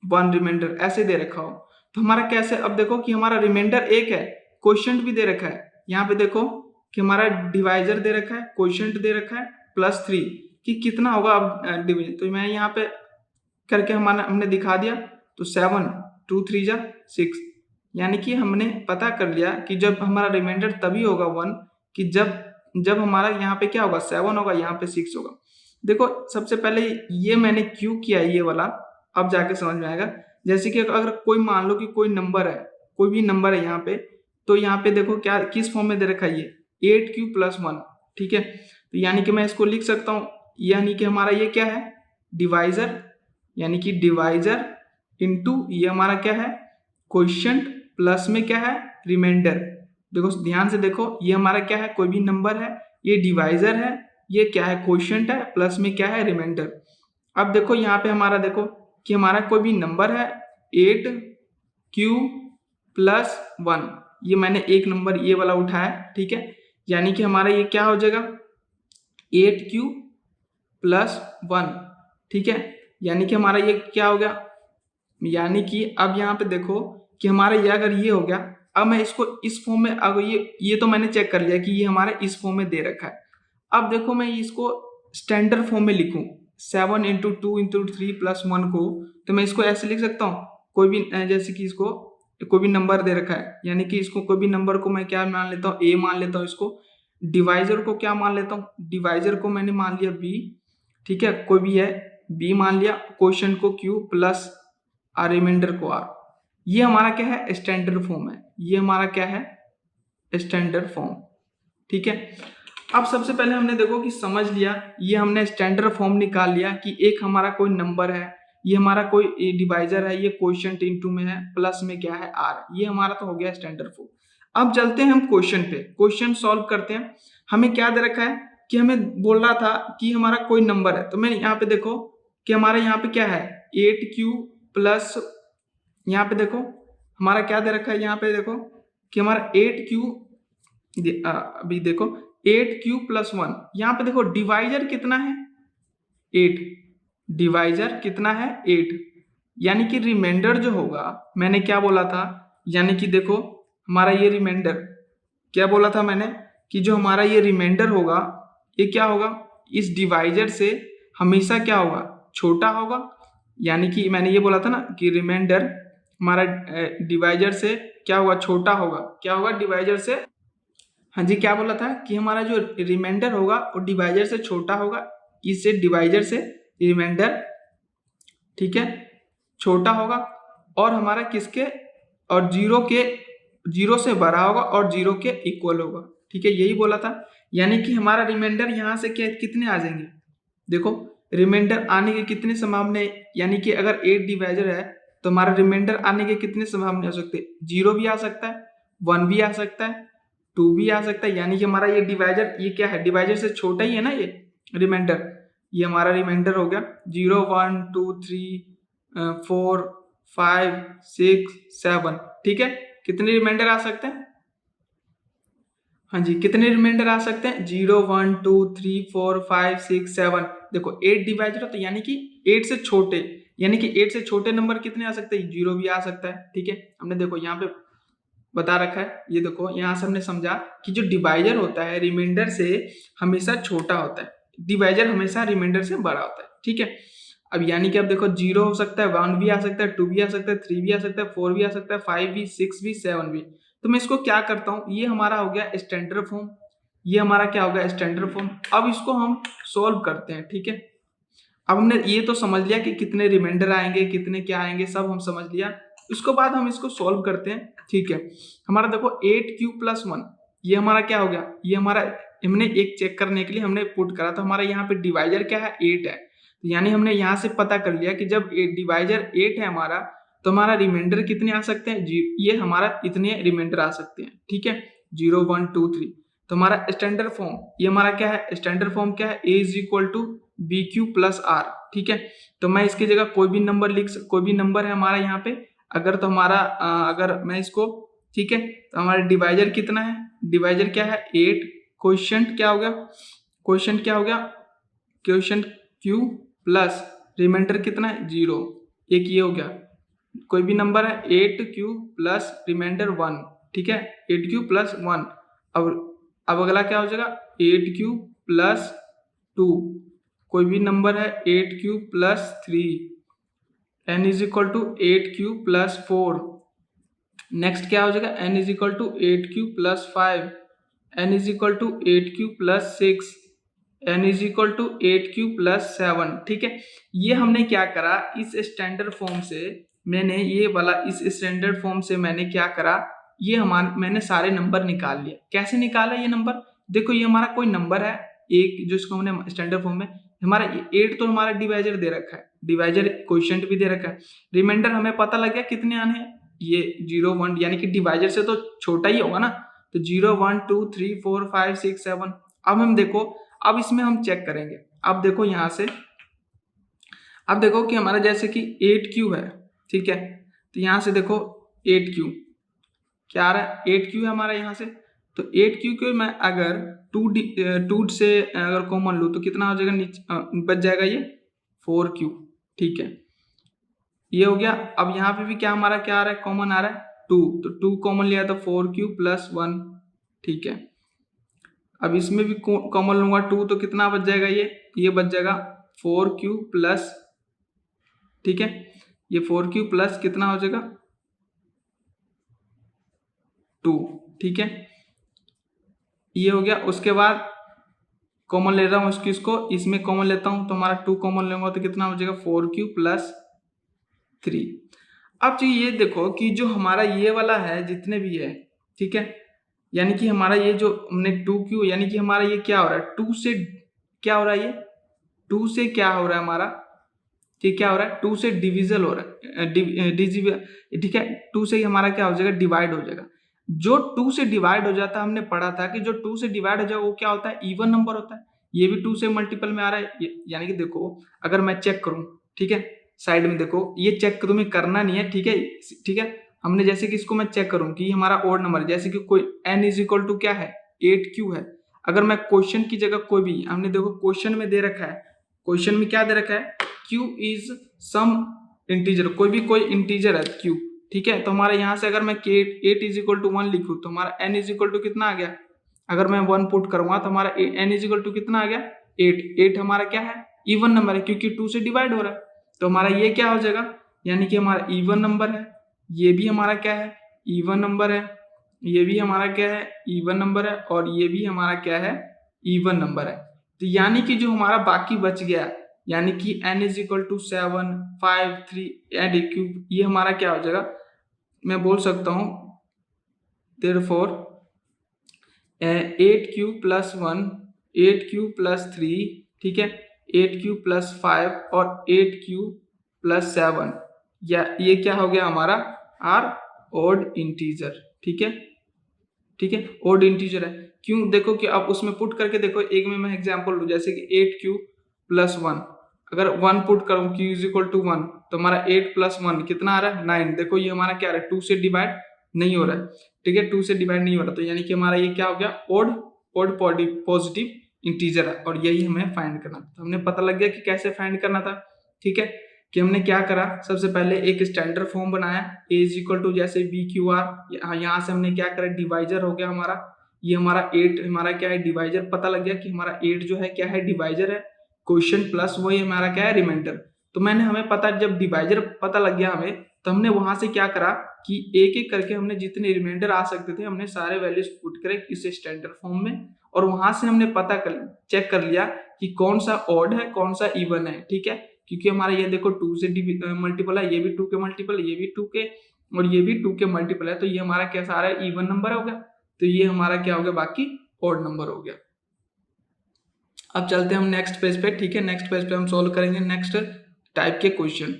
1 रिमाइंडर, ऐसे दे रखा हो तो हमारा कैसे, अब देखो कि हमारा रिमाइंडर 1 है, क्वोशिएंट भी दे रखा है। यहाँ पे देखो कि हमारा डिवाइजर दे रखा है, क्वोशिएंट दे रखा है +3, कि कितना होगा अब डिवीजन। तो मैं यहाँ पे करके हमने दिखा दिया, तो 7 2 3 जा 6, यानी कि हमने पता कर लिया कि जब हमारा रिमाइंडर तभी होगा 1 कि जब हमारा यहाँ पे क्या होगा 7 होगा, यहाँ पे 6 होगा। देखो सबसे पहले ये मैंने क्यों किया ये वाला, अब जाके समझ में आएगा। जैसे कि अगर कोई मान लो कि कोई नंबर है, कोई भी नंबर है यहाँ पे, तो यहाँ पे देखो क्या किस फॉर्म में दे रखा है, ये 8q plus 1। ठीक है, तो यानी कि मैं इसको लिख सकता हूँ, यानी कि हमारा ये क्या है, डिवाइजर, यानी कि डिवाइजर इनटू ये हमारा क्या है, क्वोशिएंट, प्लस में क्या है, रिमाइंडर। देखो ध्यान से देखो, ये हमारा क्या है, कोई भी नंबर है, ये डिवाइजर है, ये क्या है, क्वोशिएंट है, प्लस में क्या है, रिमाइंडर। अब देखो यहाँ पे हमारा देखो कि हमारा कोई भी नंबर है 8q plus 1, ये मैंने एक नंबर ये वाला उठाया। ठीक है, यानी कि हमारा ये क्या हो जाएगा 8q plus 1। ठीक है, यानी कि हमारा ये क्या हो गया, यानी कि अब यहाँ पे देखो कि हमारा ये अगर ये हो गया, अब मैं इसको इस फॉर्म में, अगर ये तो मैंने चेक कर लिया कि ये हमारा इस फॉर्म में दे रखा है। अब देखो मैं इसको स्टैंडर्ड फॉर्म में लिखूं 7 इंटू 2 इंटू 3 प्लस 1 को, तो मैं इसको ऐसे लिख सकता हूँ, कोई भी जैसे कि इसको कोई भी नंबर दे रखा है, यानी कि इसको कोई भी नंबर को मैं क्या मान लेता हूँ, a मान लेता हूँ, इसको डिवाइजर को क्या मान लेता हूँ, डिवाइजर को मैंने मान लिया b। ठीक है, कोई भी है b मान लिया, क्वोशिएंट को q प्लस रिमाइंडर को r। ये हमारा क्या है, स्टैंडर्ड फॉर्म है, ये हमारा क्या है, स्टैंडर्ड फॉर्म। ठीक है, अब सबसे पहले हमने देखो कि समझ लिया, ये हमने स्टैंडर्ड फॉर्म निकाल लिया कि एक हमारा कोई नंबर है, ये हमारा कोई डिवाइजर है, ये क्वोशिएंट इनटू में है, प्लस में क्या है r, ये हमारा तो हो गया स्टैंडर्ड फॉर्म। अब चलते हैं हम क्वेश्चन पे, क्वेश्चन सॉल्व करते हैं। हमें क्या दे रखा है कि हमें बोल रहा था कि हमारा कोई नंबर है, तो मैं यहाँ पे देखो कि हमारा यहाँ पे क्या है 8q प्लस, यहाँ पे देखो हमारा क्या दे रखा है, यहाँ पे देखो कि हमारा 8q, अभी देखो 8q plus 1, यहाँ पे देखो डिवाइजर कितना है 8, डिवाइजर कितना है 8, यानी कि रिमाइंडर जो होगा, मैंने क्या बोला था, यानी कि देखो हमारा ये रिमाइंडर क्या बोला था मैंने कि जो हमारा ये रिमाइंडर होगा ये क्या होगा, इस डिवाइजर से हमेशा क्या होगा, छोटा होगा। यानी कि मैंने ये बोला था ना कि रिमाइंडर हमारा डिवाइजर से क्या होगा, छोटा होगा। क्या होगा, डिवाइजर से, हाँ जी, क्या बोला था कि हमारा जो रिमाइंडर होगा वो डिवाइजर से छोटा होगा, इससे डिवाइजर से रिमाइंडर, ठीक है, छोटा होगा, और हमारा किसके, और जीरो से बड़ा होगा और 0 के इक्वल होगा। ठीक है, यही बोला था। यानी कि हमारा रिमाइंडर यहाँ से कितने आ जाएंगे, देखो रिमाइंडर आने के कितने संभावना, यानी कि अगर 8 डिवाइजर है तो हमारा रिमाइंडर आने के कितने संभावना हो सकते हैं, 0 भी आ सकता है, 1 भी आ सकता है, 2 भी आ सकता है, यानी कि हमारा ये डिवाइजर, ये क्या है, डिवाइजर से छोटा ही है ना ये रिमाइंडर। ये हमारा रिमाइंडर हो गया 0 1 2 3 4 5 6 7। ठीक है, कितने रिमाइंडर आ सकते हैं? हाँ जी, कितने रिमाइंडर आ सकते हैं? 0 1 2 3 4 5 6 7। देखो 8 डिवाइजर हो तो यानी कि 8 से छोटे, यानी कि 8 से छोटे नंबर कितने आ सकते हैं? 0 भी आ सकता है। ठीक है, हमने देखो यहाँ पे बता रखा है, ये देखो यहाँ से हमने समझा कि जो डिवाइजर होता है रिमाइंडर से हमेशा छोटा होता है, डिवाइजर हमेशा रिमाइंडर से बड़ा होता है। ठीक है, अब यानी कि अब देखो 0 हो सकता है, 1 भी आ सकता है, 2 भी आ सकता है, 3 भी आ सकता है, 4 भी आ सकता है, 5 भी, 6 भी, 7 भी। तो मैं इसको क्या करता हूँ, ये हमारा हो गया स्टैंडर्ड फॉर्म, ये हमारा क्या होगा, स्टैंडर्ड फॉर्म। अब इसको हम सोल्व करते हैं। ठीक है, अब हमने ये तो समझ लिया कि कितने रिमाइंडर आएंगे, कितने क्या आएंगे, सब हम समझ लिया। उसके बाद हम इसको सोल्व करते हैं। ठीक है, हमारा देखो 8 क्यूब + 1, ये हमारा क्या हो गया, ये हमारा हमने एक चेक करने के लिए हमने पुट करा, तो हमारा यहाँ पे डिवाइजर क्या है, 8 है। तो यानी हमने यहाँ से पता कर लिया कि जब डिवाइजर 8 है हमारा, तो हमारा रिमाइंडर कितने आ सकते हैं, ये हमारा इतने रिमाइंडर आ सकते हैं। ठीक है, 0 1 2 3। तो हमारा स्टैंडर्ड फॉर्म, ये हमारा क्या है, स्टैंडर्ड फॉर्म क्या है, a = BQ + R। ठीक है, तो मैं इसकी जगह कोई भी नंबर कोई भी नंबर है हमारा यहाँ पे, अगर तो हमारा अगर मैं इसको, ठीक है, तो हमारा डिवाइजर कितना है, डिवाइजर क्या है 8, क्वोशिएंट क्या हो गया, क्वोशिएंट क्या हो गया, क्वोशिएंट Q प्लस रिमाइंडर कितना है 0, एक ये हो गया, कोई भी नंबर है 8Q प्लस रिमाइंडर 1। ठीक है, 8Q + 1। अब अगला क्या हो जाएगा, 8Q + 2, कोई भी नंबर है 8Q + 3, n = 8Q + 4। नेक्स्ट क्या हो जाएगा, n = 8Q + 5, n = 8Q + 6, n = 8Q + 7। ठीक है, ये हमने क्या करा, इस स्टैंडर्ड फॉर्म से मैंने ये वाला, इस स्टैंडर्ड फॉर्म से मैंने क्या करा, ये मैंने सारे नंबर निकाल लिए। कैसे निकाला ये नंबर, देखो ये हमारा कोई नंबर है एक, जो इसको हमने स्टैंडर्ड फॉर्म में, हमारा 8 तो हमारा डिवाइजर दे रखा है, डिवाइजर क्वोशिएंट भी दे रखा है, रिमाइंडर हमें पता लग गया कितने आने हैं, ये 0 1, यानी कि डिवाइजर से तो छोटा ही होगा ना, तो 0 1 2 3 4 5 6 7। अब हम देखो, अब इसमें हम चेक करेंगे। अब देखो यहाँ से, अब देखो कि हमारा जैसे कि 8Q है। ठीक है, तो यहाँ से देखो 8Q क्या आ रहा है, 8Q है हमारा यहाँ से, तो 8Q को मैं अगर 2 से अगर कॉमन लूँ तो कितना हो जाएगा, नीचे बच जाएगा ये 4Q। ठीक है, ये हो गया। अब यहाँ पे भी क्या हमारा क्या आ रहा है, कॉमन आ रहा है 2, तो 2 कॉमन लिया तो 4Q + 1। ठीक है, अब इसमें भी कॉमन लूंगा 2, तो कितना बच जाएगा, ये बच जाएगा 4Q +, ठीक है, ये 4Q + कितना हो जाएगा 2। ठीक है, ये हो गया। उसके बाद कॉमन ले रहा हूँ इसको इसमें कॉमन लेता हूँ, तो हमारा 2 कॉमन लूंगा तो कितना हो जाएगा 4Q + 3। अब जी ये देखो कि जो हमारा ये वाला है जितने भी है, ठीक है, यानी कि हमारा ये जो हमने 2Q, यानी कि हमारा ये क्या हो रहा है, 2 से क्या हो रहा है, ये 2 से क्या हो रहा है हमारा, ठीक, क्या हो रहा है, 2 से डिविजल हो रहा है, ठीक है, 2 से ही हमारा क्या हो जाएगा, डिवाइड हो जाएगा। जो 2 से डिवाइड हो जाता है, हमने पढ़ा था कि जो 2 से डिवाइड हो जाए वो क्या होता है, इवन नंबर होता है। ये भी 2 से मल्टीपल में आ रहा है, यानी कि देखो अगर मैं चेक करूं, ठीक है, साइड में देखो, ये चेक तुम्हें करना नहीं है। ठीक है, ठीक है, हमने जैसे कि इसको मैं चेक करूं कि हमारा ओड नंबर, जैसे कि कोई n = क्या है 8Q है, अगर मैं क्वेश्चन की जगह कोई भी, हमने देखो क्वेश्चन में दे रखा है, क्वेश्चन में क्या दे रखा है, Q इज सम इंटीजर, कोई इंटीजर है Q। ठीक है, तो हमारे यहाँ से अगर मैं 8 = 1 लिखूँ तो हमारा n = कितना आ गया, अगर मैं 1 पुट करूंगा तो हमारा n = कितना आ गया 8 हमारा क्या है, इवन नंबर है, क्योंकि 2 से डिवाइड हो रहा है, तो हमारा ये क्या हो जाएगा, यानी कि हमारा इवन नंबर है, ये भी हमारा क्या है, इवन नंबर है, ये भी हमारा क्या है, इवन नंबर है, और ये भी हमारा क्या है, इवन नंबर है। तो यानी कि जो हमारा बाकी बच गया, यानी कि n = 7 5 3 एंड q, ये हमारा क्या हो जाएगा, मैं बोल सकता हूँ therefore 8Q + 1 8Q + 3, ठीक है, 8Q + 5 और 8Q + 7, या ये क्या हो गया हमारा आर ओड इंटीजर। ठीक है, ठीक है, ओड इंटीजर है। क्यों? देखो कि अब उसमें पुट करके देखो, एक में मैं एग्जांपल लूं, जैसे कि 8q प्लस 1, अगर 1 पुट करूं q इज इक्वल टू 1, तो हमारा 8 प्लस 1 कितना आ रहा है 9। देखो ये हमारा क्या आ रहा है 2 से डिवाइड नहीं हो रहा है, ठीक है, 2 से डिवाइड नहीं हो रहा, तो यानी कि हमारा ये क्या हो गया ओड पॉजिटिव इंटीजर है, और यही हमें फाइंड करना था। तो हमने पता लग गया कि कैसे फाइंड करना था, ठीक है, कि हमने क्या करा, सबसे पहले एक स्टैंडर्ड फॉर्म बनाया a इज इक्वल टू जैसे बी क्यू आर, यहाँ से हमने क्या करा डिवाइजर हो गया हमारा, ये हमारा 8 हमारा क्या है डिवाइजर, पता लग गया कि हमारा 8 जो है क्या है डिवाइजर है, क्वेश्चन प्लस वही हमारा क्या है रिमाइंडर। तो मैंने हमें पता जब डिवाइजर पता लग गया हमें, तो हमने वहां से क्या करा कि एक एक करके हमने जितने रिमाइंडर आ सकते थे हमने सारे वैल्यूज पुट करे इस स्टैंडर्ड फॉर्म में, और वहां से हमने पता कर चेक कर लिया कि कौन सा ऑड है कौन सा इवन है, ठीक है, क्योंकि हमारा ये देखो 2 से मल्टीपल है, ये भी 2 के मल्टीपल, ये भी 2 के और ये भी 2 के मल्टीपल है, तो ये हमारा क्या सारा इवन नंबर हो गया, तो ये हमारा क्या हो गया बाकी ऑड नंबर हो गया। अब चलते हैं हम नेक्स्ट पेज पे, ठीक है, नेक्स्ट पेज पे हम सोल्व करेंगे नेक्स्ट टाइप के क्वेश्चन।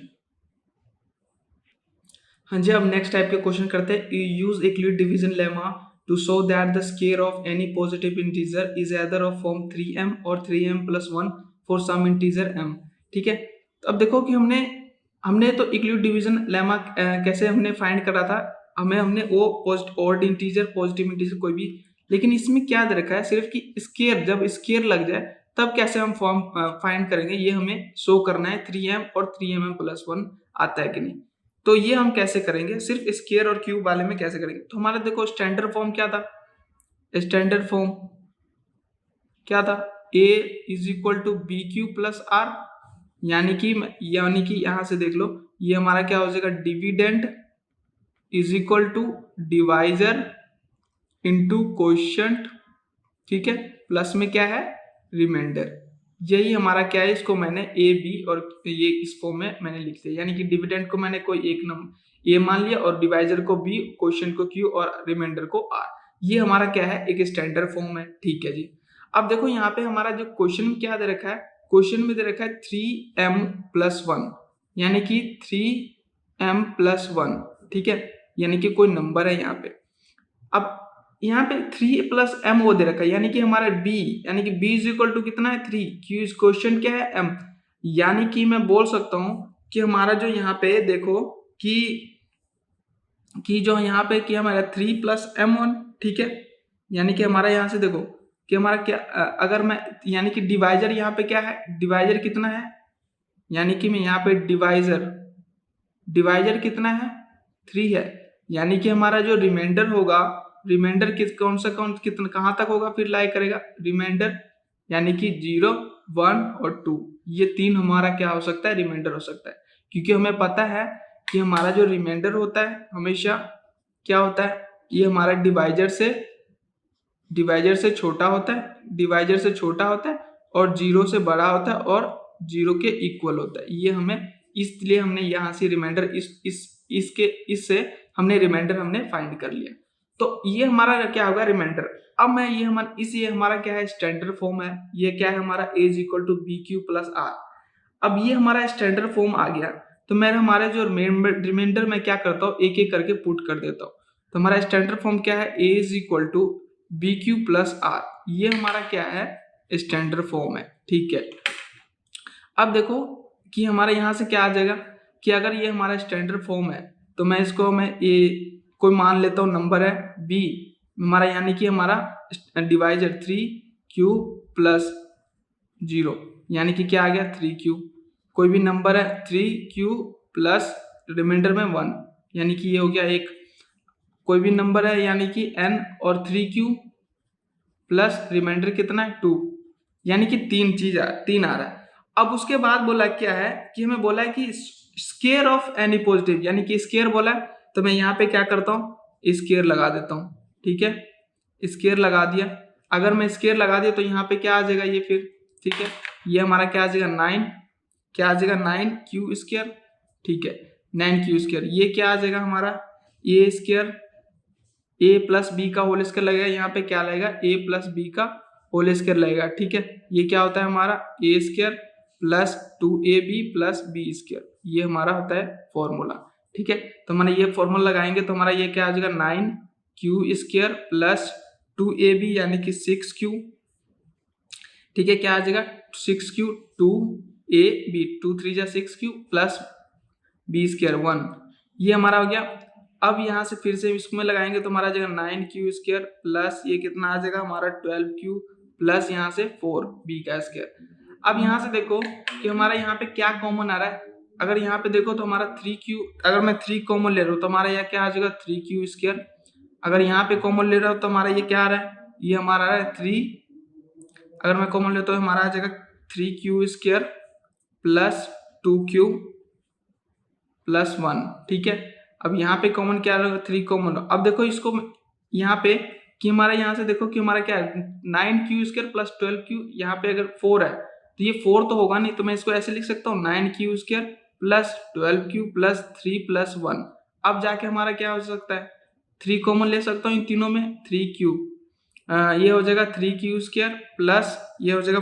हाँ जी, अब नेक्स्ट टाइप के क्वेश्चन करते हैं। Use Euclid division lemma to show that the square of any positive integer is either of form 3m और 3m plus 1 for some integer m, ठीक है। तो अब देखो कि हमने तो यूक्लिड डिवीजन लेमा कैसे हमने फाइंड करा था, हमने वो ऑड इंटीजर पॉजिटिव इंटीजर कोई भी, लेकिन इसमें क्या दे रखा है सिर्फ कि स्क्वायर, जब स्क्वायर लग जाए तब कैसे हम फॉर्म फाइंड करेंगे, ये हमें शो करना है 3m और 3m प्लस 1 आता है कि नहीं। तो ये हम कैसे करेंगे, सिर्फ स्क्वायर और क्यूब वाले में कैसे करेंगे। तो हमारा देखो स्टैंडर्ड फॉर्म क्या था, स्टैंडर्ड फॉर्म क्या था, a is equal to B Q plus R, यानी कि यहां से देख लो ये हमारा क्या हो जाएगा dividend is equal to divisor into quotient, ठीक है, प्लस में क्या है रिमाइंडर। यही हमारा क्या है, इसको मैंने ए बी और ये इस फॉर्म में मैंने लिख दिया, यानी कि डिविडेंड को मैंने कोई एक नंबर ए मान लिया और डिवाइजर को बी, क्वोशिएंट को क्यू और रिमाइंडर को आर। ये हमारा क्या है एक स्टैंडर्ड फॉर्म है, ठीक है जी। अब देखो यहाँ पे हमारा जो क्वेश्चन में क्या दे रखा है, क्वेश्चन में दे रखा है 3m प्लस 1, यानी कि 3m प्लस 1, ठीक है, यानी कि कोई नंबर है यहाँ पे। अब यहाँ पे 3 प्लस m वो दे रखा है, यानी कि हमारा b, यानी कि b इज इक्वल टू कितना है 3, q क्वेश्चन क्या है m, यानी कि मैं बोल सकता हूँ कि हमारा जो यहाँ पे देखो कि जो यहाँ पे कि हमारा 3 प्लस m1, ठीक है, यानी कि हमारा यहाँ से देखो कि हमारा क्या अगर मैं यानी कि डिवाइजर यहाँ पे क्या है, डिवाइजर कितना है, यानी कि मैं यहाँ पे डिवाइजर कितना है 3 है, यानी कि हमारा जो रिमाइंडर होगा, रिमाइंडर कौन कितना कहाँ तक होगा फिर लाई करेगा रिमाइंडर, यानी कि 0 1 और 2, ये 3 हमारा क्या हो सकता है रिमाइंडर हो सकता है, क्योंकि हमें पता है कि हमारा जो रिमाइंडर होता है हमेशा क्या होता है, ये हमारा डिवाइजर से छोटा होता है, डिवाइजर से छोटा होता है और 0 से बड़ा होता है और 0 के इक्वल होता है। ये हमें इसलिए हमने यहाँ से रिमाइंडर इससे हमने रिमाइंडर हमने फाइंड कर लिया। तो ये हमारा क्या होगा रिमाइंडर। अब मैं ये हमारा क्या है स्टैंडर्ड फॉर्म है, ये क्या है हमारा a is equal to B Q plus R. अब ये हमारा स्टैंडर्ड फॉर्म आ गया, तो मैं हमारे जो रिमाइंडर में क्या करता हूँ एक एक करके पुट कर देता हूँ। तो हमारा स्टैंडर्ड फॉर्म क्या है a is equal to B Q plus R, ये हमारा क्या है स्टैंडर्ड फॉर्म है, ठीक है। अब देखो कि हमारा यहाँ से क्या आ जाएगा कि अगर ये हमारा स्टैंडर्ड फॉर्म है तो मैं इसको कोई मान लेता हूँ नंबर है b हमारा, यानी कि हमारा डिवाइजर 3q प्लस 0, यानी कि क्या आ गया 3q, कोई भी नंबर है 3q प्लस रिमाइंडर में 1, यानी कि ये हो गया एक, कोई भी नंबर है यानी कि n और 3q प्लस रिमाइंडर कितना है 2, यानी कि 3 आ रहा है। अब उसके बाद बोला क्या है कि हमें बोला है कि स्क्वायर ऑफ एनी पॉजिटिव, यानी कि स्क्वायर बोला है, तो मैं यहाँ पे क्या करता हूँ स्क्वायर लगा देता हूँ, ठीक है, स्क्वायर लगा दिया। अगर मैं स्क्वायर लगा दिया तो यहाँ पे क्या आ जाएगा ये फिर, ठीक है, ये हमारा क्या आ जाएगा 9, क्या आ जाएगा 9q स्क्वायर, ठीक है 9q स्क्वायर। ये क्या आ जाएगा हमारा a square, a plus B का होल स्क्वायर लगेगा, यहाँ पे क्या लगेगा a प्लस बी का होल स्क्वायर लगेगा, ठीक है। ये क्या होता है हमारा a square plus 2ab plus B square, ये हमारा होता है फॉर्मूला, ठीक है। तो हमारा ये फॉर्मूला लगाएंगे तो हमारा ये क्या आ जाएगा 9 क्यू स्क्वायर प्लस 2ab यानी कि 6q, ठीक है। क्या आ जाएगा 6q 2ab 2 3 जा 6q प्लस b स्क्वायर 1, ये हमारा हो गया। अब यहाँ से फिर से इसको में लगाएंगे तो हमारा आ जाएगा 9q स्क्वायर प्लस ये कितना आ जाएगा हमारा 12q प्लस यहाँ से 4b का स्क्वायर। अब यहाँ से देखो कि हमारा यहाँ पे क्या कॉमन आ रहा है। अगर यहाँ पे देखो तो हमारा 3q, अगर मैं 3 कॉमन ले रहा हूँ तो हमारा यहाँ क्या आ जाएगा 3q स्क्वायर। अगर यहाँ पे कॉमन ले रहा हूँ तो हमारा ये क्या आ रहा है, ये हमारा आ रहा है 3, अगर मैं कॉमन लेता हूँ हमारा आ जाएगा 3q square plus 2q plus 1, ठीक है। अब यहाँ पे कॉमन क्या रहेगा 3 कॉमन। अब देखो इसको यहाँ पे कि हमारा यहाँ से देखो कि हमारा क्या है 9q स्क्वायर प्लस 12q, यहाँ पे अगर 4 है तो ये 4 तो होगा नहीं, तो मैं इसको ऐसे लिख सकता हूँ 9q square plus 12q plus 3 plus 1। अब जाके हमारा क्या हो सकता है 3 कॉमन ले सकता हूँ इन तीनों में, 3q ये हो जाएगा 3q स्क्वायर प्लस ये हो जाएगा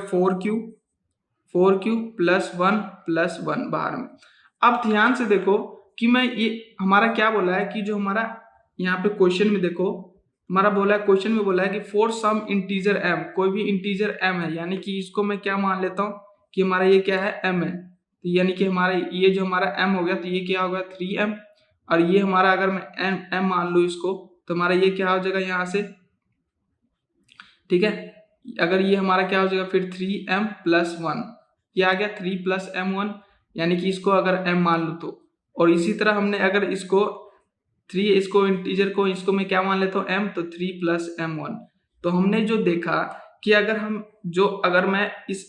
4q प्लस 1 बाहर में। अब ध्यान से देखो कि मैं ये हमारा क्या बोला है कि जो हमारा यहाँ पे क्वेश्चन में देखो हमारा बोला है, क्वेश्चन में बोला है कि फॉर सम इंटीजर m, कोई भी इंटीजर m है, यानी कि इसको मैं क्या मान लेता हूँ कि हमारा ये क्या है m है, तो यानी कि हमारा ये जो हमारा m हो गया तो ये क्या होगा 3m, और ये हमारा अगर मैं m मान लूँ इसको तो हमारा ये क्या हो जाएगा यहाँ से, ठीक है। अगर ये हमारा क्या हो जाएगा फिर 3m प्लस 1, ये आ गया 3 प्लस m1, यानी कि इसको अगर m मान लूँ तो। और इसी तरह हमने अगर इसको 3 इसको इंटीजर को इसको मैं क्या मान लेता हूँ m, तो 3 प्लस m1। तो हमने जो देखा कि अगर हम जो अगर मैं इस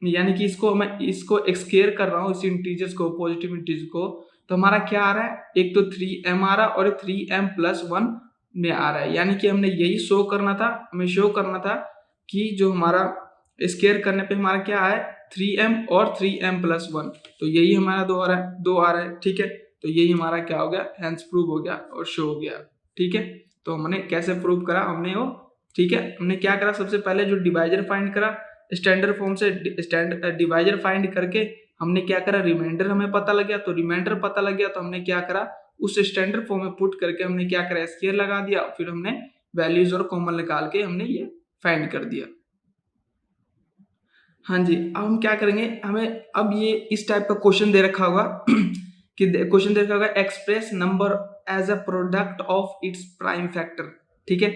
यानी कि इसको मैं इसको एक्सकेयर कर रहा हूँ इस इंटीजर्स को, पॉजिटिव इंटीजर को, तो हमारा क्या आ रहा है एक तो 3m आ रहा है और 3m प्लस 1 में आ रहा है। यानी कि हमने यही शो करना था, हमें शो करना था कि जो हमारा स्केयर करने पे हमारा क्या है 3m और 3m प्लस 1, तो यही हमारा 2 आ रहा है, ठीक है। तो यही हमारा क्या हो गया हेंस प्रूव हो गया और शो हो गया, ठीक है। तो हमने कैसे प्रूव करा हमने वो, ठीक है। हमने क्या करा सबसे पहले जो डिवाइजर फाइंड करा, स्टैंडर्ड फॉर्म से डिवाइजर फाइंड करके हमने क्या करा रिमाइंडर हमें पता लग गया, तो रिमाइंडर पता लग गया तो हमने क्या करा उस स्टैंडर्ड फॉर्म में पुट करके हमने क्या करा स्केयर लगा दिया, फिर हमने वैल्यूज और कॉमन निकाल के हमने ये फाइंड कर दिया। हाँ जी, अब हम क्या करेंगे, हमें अब ये इस टाइप का क्वेश्चन दे रखा होगा कि क्वेश्चन दे रखा होगा express number as a product of its prime factor, ठीक है।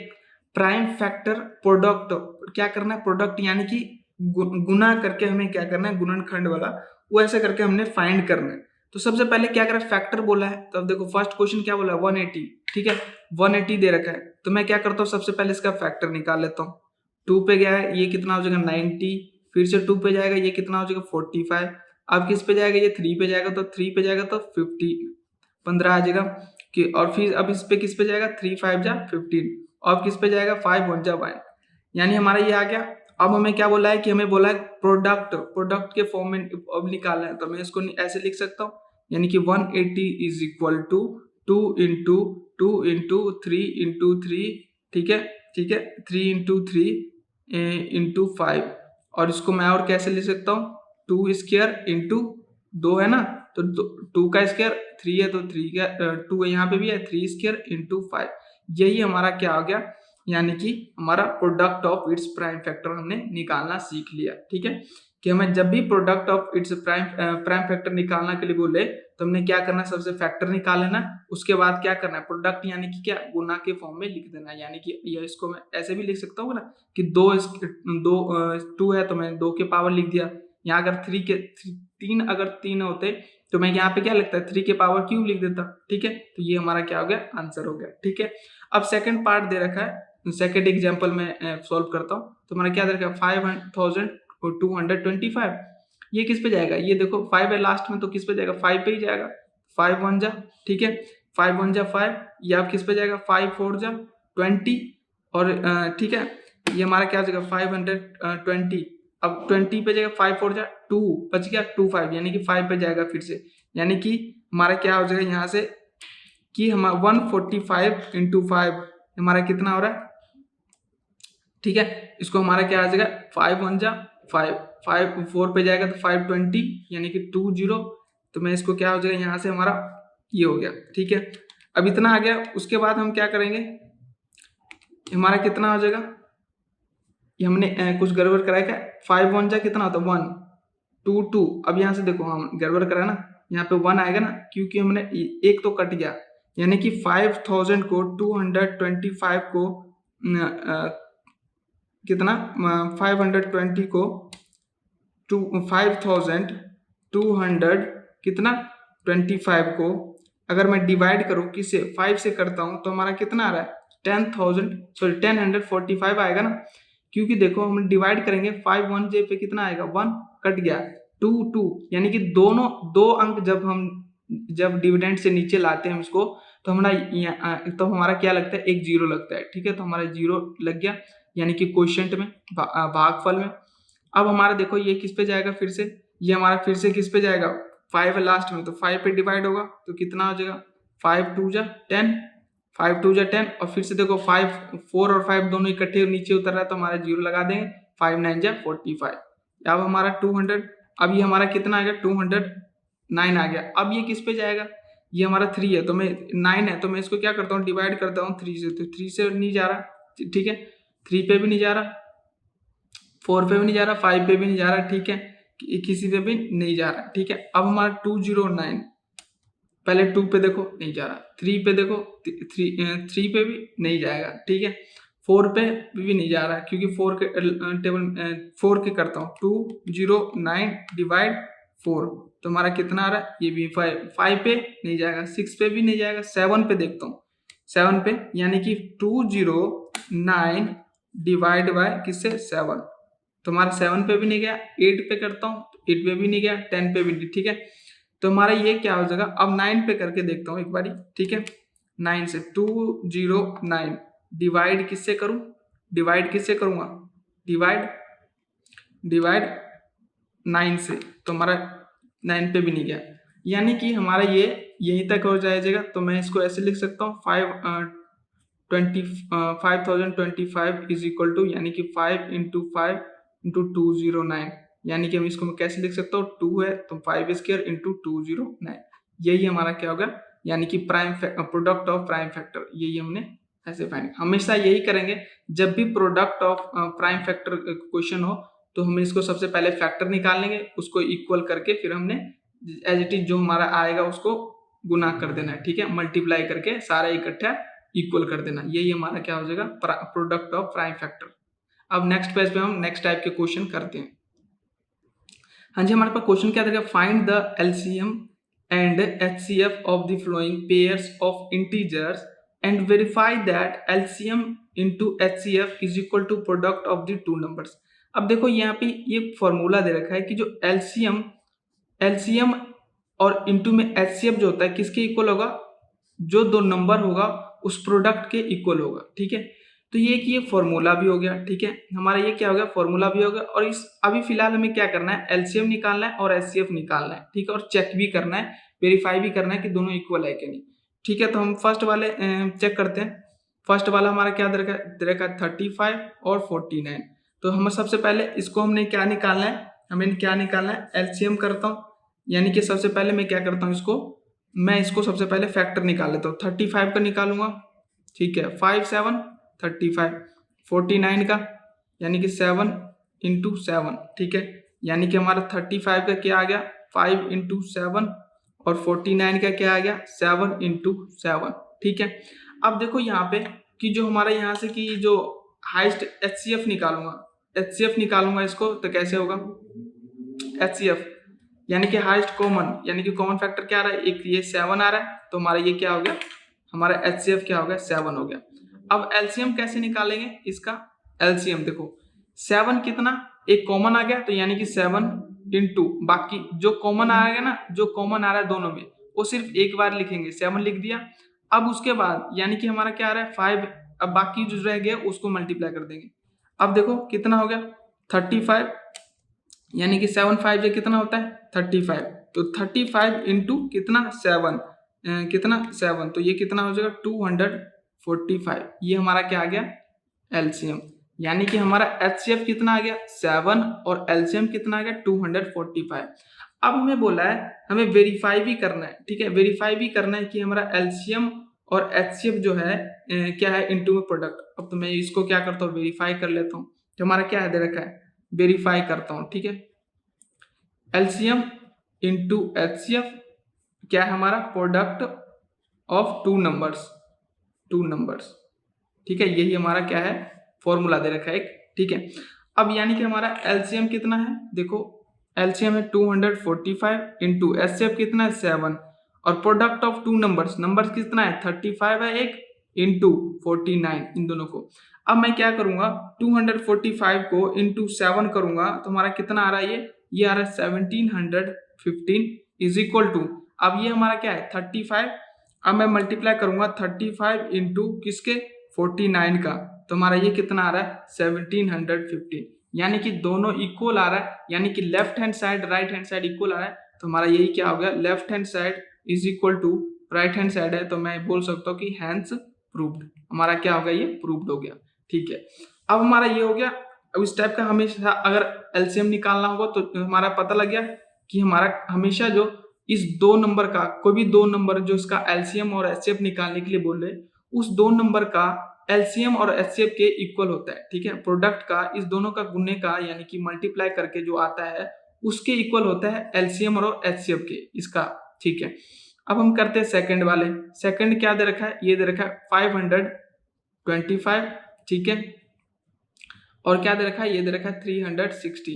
प्राइम फैक्टर प्रोडक्ट क्या करना है, प्रोडक्ट यानी कि गुना करके हमें क्या करना है गुणनखंड वाला वो ऐसे करके हमने फाइंड करना है। तो सबसे पहले क्या करें फैक्टर बोला है, तो अब देखो फर्स्ट क्वेश्चन क्या बोला 180, ठीक है 180 दे रखा है, तो मैं क्या करता हूँ सबसे पहले इसका फैक्टर निकाल लेता हूँ। 2 पे गया है ये कितना हो जाएगा 90, फिर से 2 पे जाएगा ये कितना हो जाएगा 45, अब किस पे जाएगा ये 3 पे जाएगा, तो 3 पे जाएगा तो 15 आ जाएगा कि, और फिर अब इस पे किस पे जाएगा 3 5 जा 15, और किस पे जाएगा 5 1 जा 1, यानी हमारा ये आ गया। अब हमें क्या बोला है कि हमें बोला है प्रोडक्ट के फॉर्म में अब निकालना है, तो मैं इसको ऐसे लिख सकता हूँ, यानी कि 180 is equal to 2 into 2 into 3 into 3, ठीक है 3 इंटू 3 इंटू 5, और इसको मैं और कैसे लिख सकता हूँ 2 स्क्वायर इंटू 2 है ना, तो 2 का स्क्वायर 3 है तो 3 का 2 यहाँ पे भी है 3 स्क्वायर इंटू 5, यही हमारा क्या हो गया, यानी कि हमारा product of its prime factor हमने निकालना सीख लिया, ठीक है। कि हमें जब भी product of its prime factor निकालना के लिए बोले तो हमने क्या करना सबसे फैक्टर निकाल लेना, उसके बाद क्या करना है प्रोडक्ट यानी कि क्या गुना के फॉर्म में लिख देना, यानी कि ये इसको मैं ऐसे भी लिख सकता हूँ ना कि 2 है तो मैं 2 के पावर लिख दिया, यहाँ अगर 3 अगर 3 होते तो मैं यहाँ पे क्या लिखता है 3 के पावर क्यूब लिख देता, ठीक है। तो ये हमारा क्या हो गया आंसर हो गया, ठीक है। अब सेकंड पार्ट दे रखा है, सेकेंड एग्जाम्पल में सॉल्व करता हूँ, तो हमारा क्या दे रखा है 5225, ये किस पे जाएगा, ये देखो 5 है लास्ट में तो किस पे जाएगा 5 पे ही जाएगा, 5 1 जा, ठीक है 5 1 जा 5, ये आप किस पे जाएगा 5 4 जा 20, और ठीक है ये हमारा क्या हो जाएगा 520, अब 20 पे जाएगा 5 4 जा 2 बच गया 2 5, यानी कि 5 पे जाएगा फिर से, यानी कि हमारा क्या हो जाएगा यहाँ से कि हमारा 145 इंटू 5 हमारा कितना हो रहा है, ठीक है। इसको हमारा क्या आ जाएगा 5 1 जा 5 5 4 पे जाएगा तो 520 यानी कि 20, तो मैं इसको क्या हो जाएगा यहाँ से हमारा ये हो गया, ठीक है। अब इतना आ गया, उसके बाद हम क्या करेंगे हमारा कितना हो जाएगा, ये हमने कुछ गड़बड़ कराया क्या, 5 1 जा कितना होता है 1 2 2। अब यहाँ से देखो हम गड़बड़ करा ना, यहाँ पे 1 आएगा ना, क्योंकि हमने एक तो कट गया, यानी कि 5000 को 225 को कितना 520 को 5200 कितना 25 को अगर मैं डिवाइड करूँ किससे 5 से करता हूँ तो हमारा कितना आ रहा है 10,145 आएगा ना, क्योंकि देखो हम डिवाइड करेंगे 5 1 जे पे कितना आएगा 1 कट गया 2 2, यानी कि दोनों दो अंक जब डिविडेंड से नीचे लाते हैं इसको तो हमारा क्या लगता है, एक जीरो लगता है। ठीक है, तो हमारा जीरो लग गया, यानी कि क्वोशिएंट में भागफल में। अब हमारा देखो ये किस पे जाएगा, फिर से ये हमारा फिर से किस पे जाएगा, 5 है लास्ट में, तो 5 पे डिवाइड होगा तो कितना हो जाएगा 5 2 जा 10, 5 2 जा 10, और फिर से देखो 5 4 और 5 दोनों इकट्ठे नीचे उतर रहा है तो हमारा जीरो लगा देंगे, 5 9 जा 45। अब हमारा 200, अब ये हमारा कितना आ गया 209 आ गया। अब ये किस पे जाएगा, ये हमारा 3 है तो मैं 9 है तो मैं इसको क्या करता हूँ डिवाइड करता हूँ 3 से, तो 3 से नहीं जा रहा, ठीक है 3 पे भी नहीं जा रहा, 4 पे भी नहीं जा रहा, 5 पे भी नहीं जा रहा, ठीक है किसी पे भी नहीं जा रहा। ठीक है, अब हमारा 209, पहले 2 पे देखो नहीं जा रहा, 3 पे देखो 3 पे भी नहीं जाएगा, ठीक है 4 पे भी नहीं जा रहा क्योंकि 4 के टेबल 4 के करता हूँ 209 डिवाइड 4 तो हमारा कितना आ रहा है, ये भी 5 पे नहीं जाएगा, 6 पे भी नहीं जाएगा, 7 पे देखता हूँ 7 पे, यानी कि 209 डिवाइड बाय किससे 7, तो हमारा 7 पे भी नहीं गया, 8 पे करता हूँ 8 पे भी नहीं गया, 10 पे भी नहीं, ठीक है तो हमारा ये क्या हो जाएगा। अब 9 पे करके देखता हूँ एक बारी, ठीक है 9 से 209 डिवाइड किससे करूँ, डिवाइड किससे करूँगा, डिवाइड 9 से, तो हमारा 9 पे भी नहीं गया, यानी कि हमारा ये यहीं तक हो जाएगा। तो मैं इसको ऐसे लिख सकता हूँ 5025 इज इक्वल टू, यानी कि 5 इंटू 5 इंटू 209, यानी कि हम इसको मैं कैसे लिख सकता हूँ 2 है तो 5 स्क्वायर इंटू 209, यही हमारा क्या होगा, यानी कि प्रोडक्ट ऑफ प्राइम फैक्टर, यही हमने ऐसे फाइंड, हमेशा यही करेंगे जब भी product of prime factor question हो तो हमें इसको सबसे पहले फैक्टर निकाल लेंगे, उसको इक्वल करके फिर हमने एज इट इज जो हमारा आएगा उसको गुना कर देना है, ठीक है मल्टीप्लाई करके सारा इकट्ठा इक्वल कर देना, यही हमारा क्या हो जाएगा प्रोडक्ट ऑफ प्राइम फैक्टर। अब नेक्स्ट पेज पे हम नेक्स्ट टाइप के क्वेश्चन करते हैं। हाँ जी, हमारे पास क्वेश्चन क्या था, find the LCM and HCF of the following pairs of integers and verify that LCM into HCF is equal to product of the two numbers. अब देखो यहाँ पे ये फॉर्मूला दे रखा है कि जो एलसीएम और इनटू में एचसीएफ जो होता है किसके इक्वल होगा, जो दो नंबर होगा उस प्रोडक्ट के इक्वल होगा, ठीक है तो ये फॉर्मूला भी हो गया, ठीक है हमारा ये क्या हो गया फॉर्मूला भी हो गया। और इस अभी फिलहाल हमें क्या करना है, एलसीएम निकालना है और एचसीएफ निकालना है, ठीक है और चेक भी करना है, वेरीफाई भी करना है कि दोनों इक्वल है कि नहीं, ठीक है तो हम फर्स्ट वाले चेक करते हैं। फर्स्ट वाला हमारा क्या दे रखा है 35 और 49, तो हम सबसे पहले इसको हमने क्या निकालना है, हमें क्या निकालना है एलसीएम करता हूँ, यानी कि सबसे पहले मैं क्या करता हूँ मैं इसको सबसे पहले फैक्टर निकाल लेता हूँ, 35 का निकालूंगा, ठीक है 5 7 35, 49 का यानी कि 7 इंटू 7, ठीक है यानी कि हमारा 35 का क्या आ गया 5 इंटू 7 और 49 का क्या आ गया 7 इंटू 7, ठीक है। अब देखो यहाँ पे कि जो हमारा यहाँ से कि जो हाइस्ट एचसीएफ निकालूंगा इसको तो कैसे होगा, एचसीएफ यानी कि हाईएस्ट कॉमन, यानी कि कॉमन फैक्टर क्या आ रहा है, एक ये 7 आ रहा है तो हमारा ये क्या हो गया, हमारा एचसीएफ क्या हो गया 7 हो गया। अब एलसीएम कैसे निकालेंगे, इसका एलसीएम देखो 7 कितना एक कॉमन आ गया तो यानी कि 7 इंटू बाकी जो कॉमन आएगा ना, जो कॉमन आ रहा है दोनों में वो सिर्फ एक बार लिखेंगे, 7 लिख दिया। अब उसके बाद यानी कि हमारा क्या आ रहा है 5, अब बाकी जो रह गया उसको मल्टीप्लाई कर देंगे। अब देखो कितना हो गया 35, यानी कि 7 5 कितना होता है 35, तो 35 इंटू कितना 7, कितना 7 तो ये कितना हो जाएगा 245, ये हमारा क्या आ गया एलसीएम, यानी कि हमारा एचसीएफ कितना आ गया 7 और एलसीएम कितना आ गया 245। अब हमें बोला है हमें वेरीफाई भी करना है, ठीक है वेरीफाई भी करना है कि हमारा एलसीएम और HCF जो है क्या है इनटू में प्रोडक्ट। अब तो मैं इसको क्या करता हूँ, वेरीफाई कर लेता हूँ। तो हमारा क्या है दे रखा है, वेरीफाई करता हूँ, ठीक है। LCM इंटू HCF क्या है हमारा, प्रोडक्ट ऑफ टू नंबर्स, ठीक है। यही हमारा क्या है, फॉर्मूला दे रखा है एक, ठीक है। अब यानी कि हमारा LCM कितना है, देखो LCM है 245 इंटू HCF कितना है 7, और प्रोडक्ट ऑफ टू नंबर्स कितना है 35 है एक, इंटू 49 इन दोनों को। अब मैं क्या करूंगा, 245 को इंटू 7 करूंगा तो हमारा कितना आ रहा है, ये आ रहा है 1715 इज इक्वल टू, अब ये हमारा क्या है 35। अब मैं मल्टीप्लाई करूंगा 35 इंटू किसके 49 का, तो हमारा ये कितना आ रहा है 1715, यानी कि दोनों इक्वल आ रहा है, यानी कि left hand side right hand side equal आ रहा है। तो हमारा यही क्या हो गया, left hand side is equal to right hand side है, तो मैं बोल सकता हूँ कि हैंस प्रूव्ड, हमारा क्या हो गया, ये प्रूव्ड हो गया, ठीक है। अब हमारा ये हो गया। अब इस टाइप का हमेशा अगर एलसीएम निकालना होगा तो हमारा पता लग गया कि हमारा हमेशा जो इस दो नंबर का, कोई भी दो नंबर जो इसका एलसीएम और एचसीएफ निकालने के लिए बोल रहे, उस दो नंबर का एलसीएम और एचसीएफ के इक्वल होता है, ठीक है। प्रोडक्ट का इस दोनों का गुणने का यानी कि मल्टीप्लाई करके जो आता है उसके इक्वल होता है एलसीएम और एचसीएफ के, इसका, ठीक है। अब हम करते हैं सेकंड वाले। सेकंड क्या दे रखा है, ये दे रखा है 525, ठीक है। और क्या दे रखा है, ये दे रखा है 360,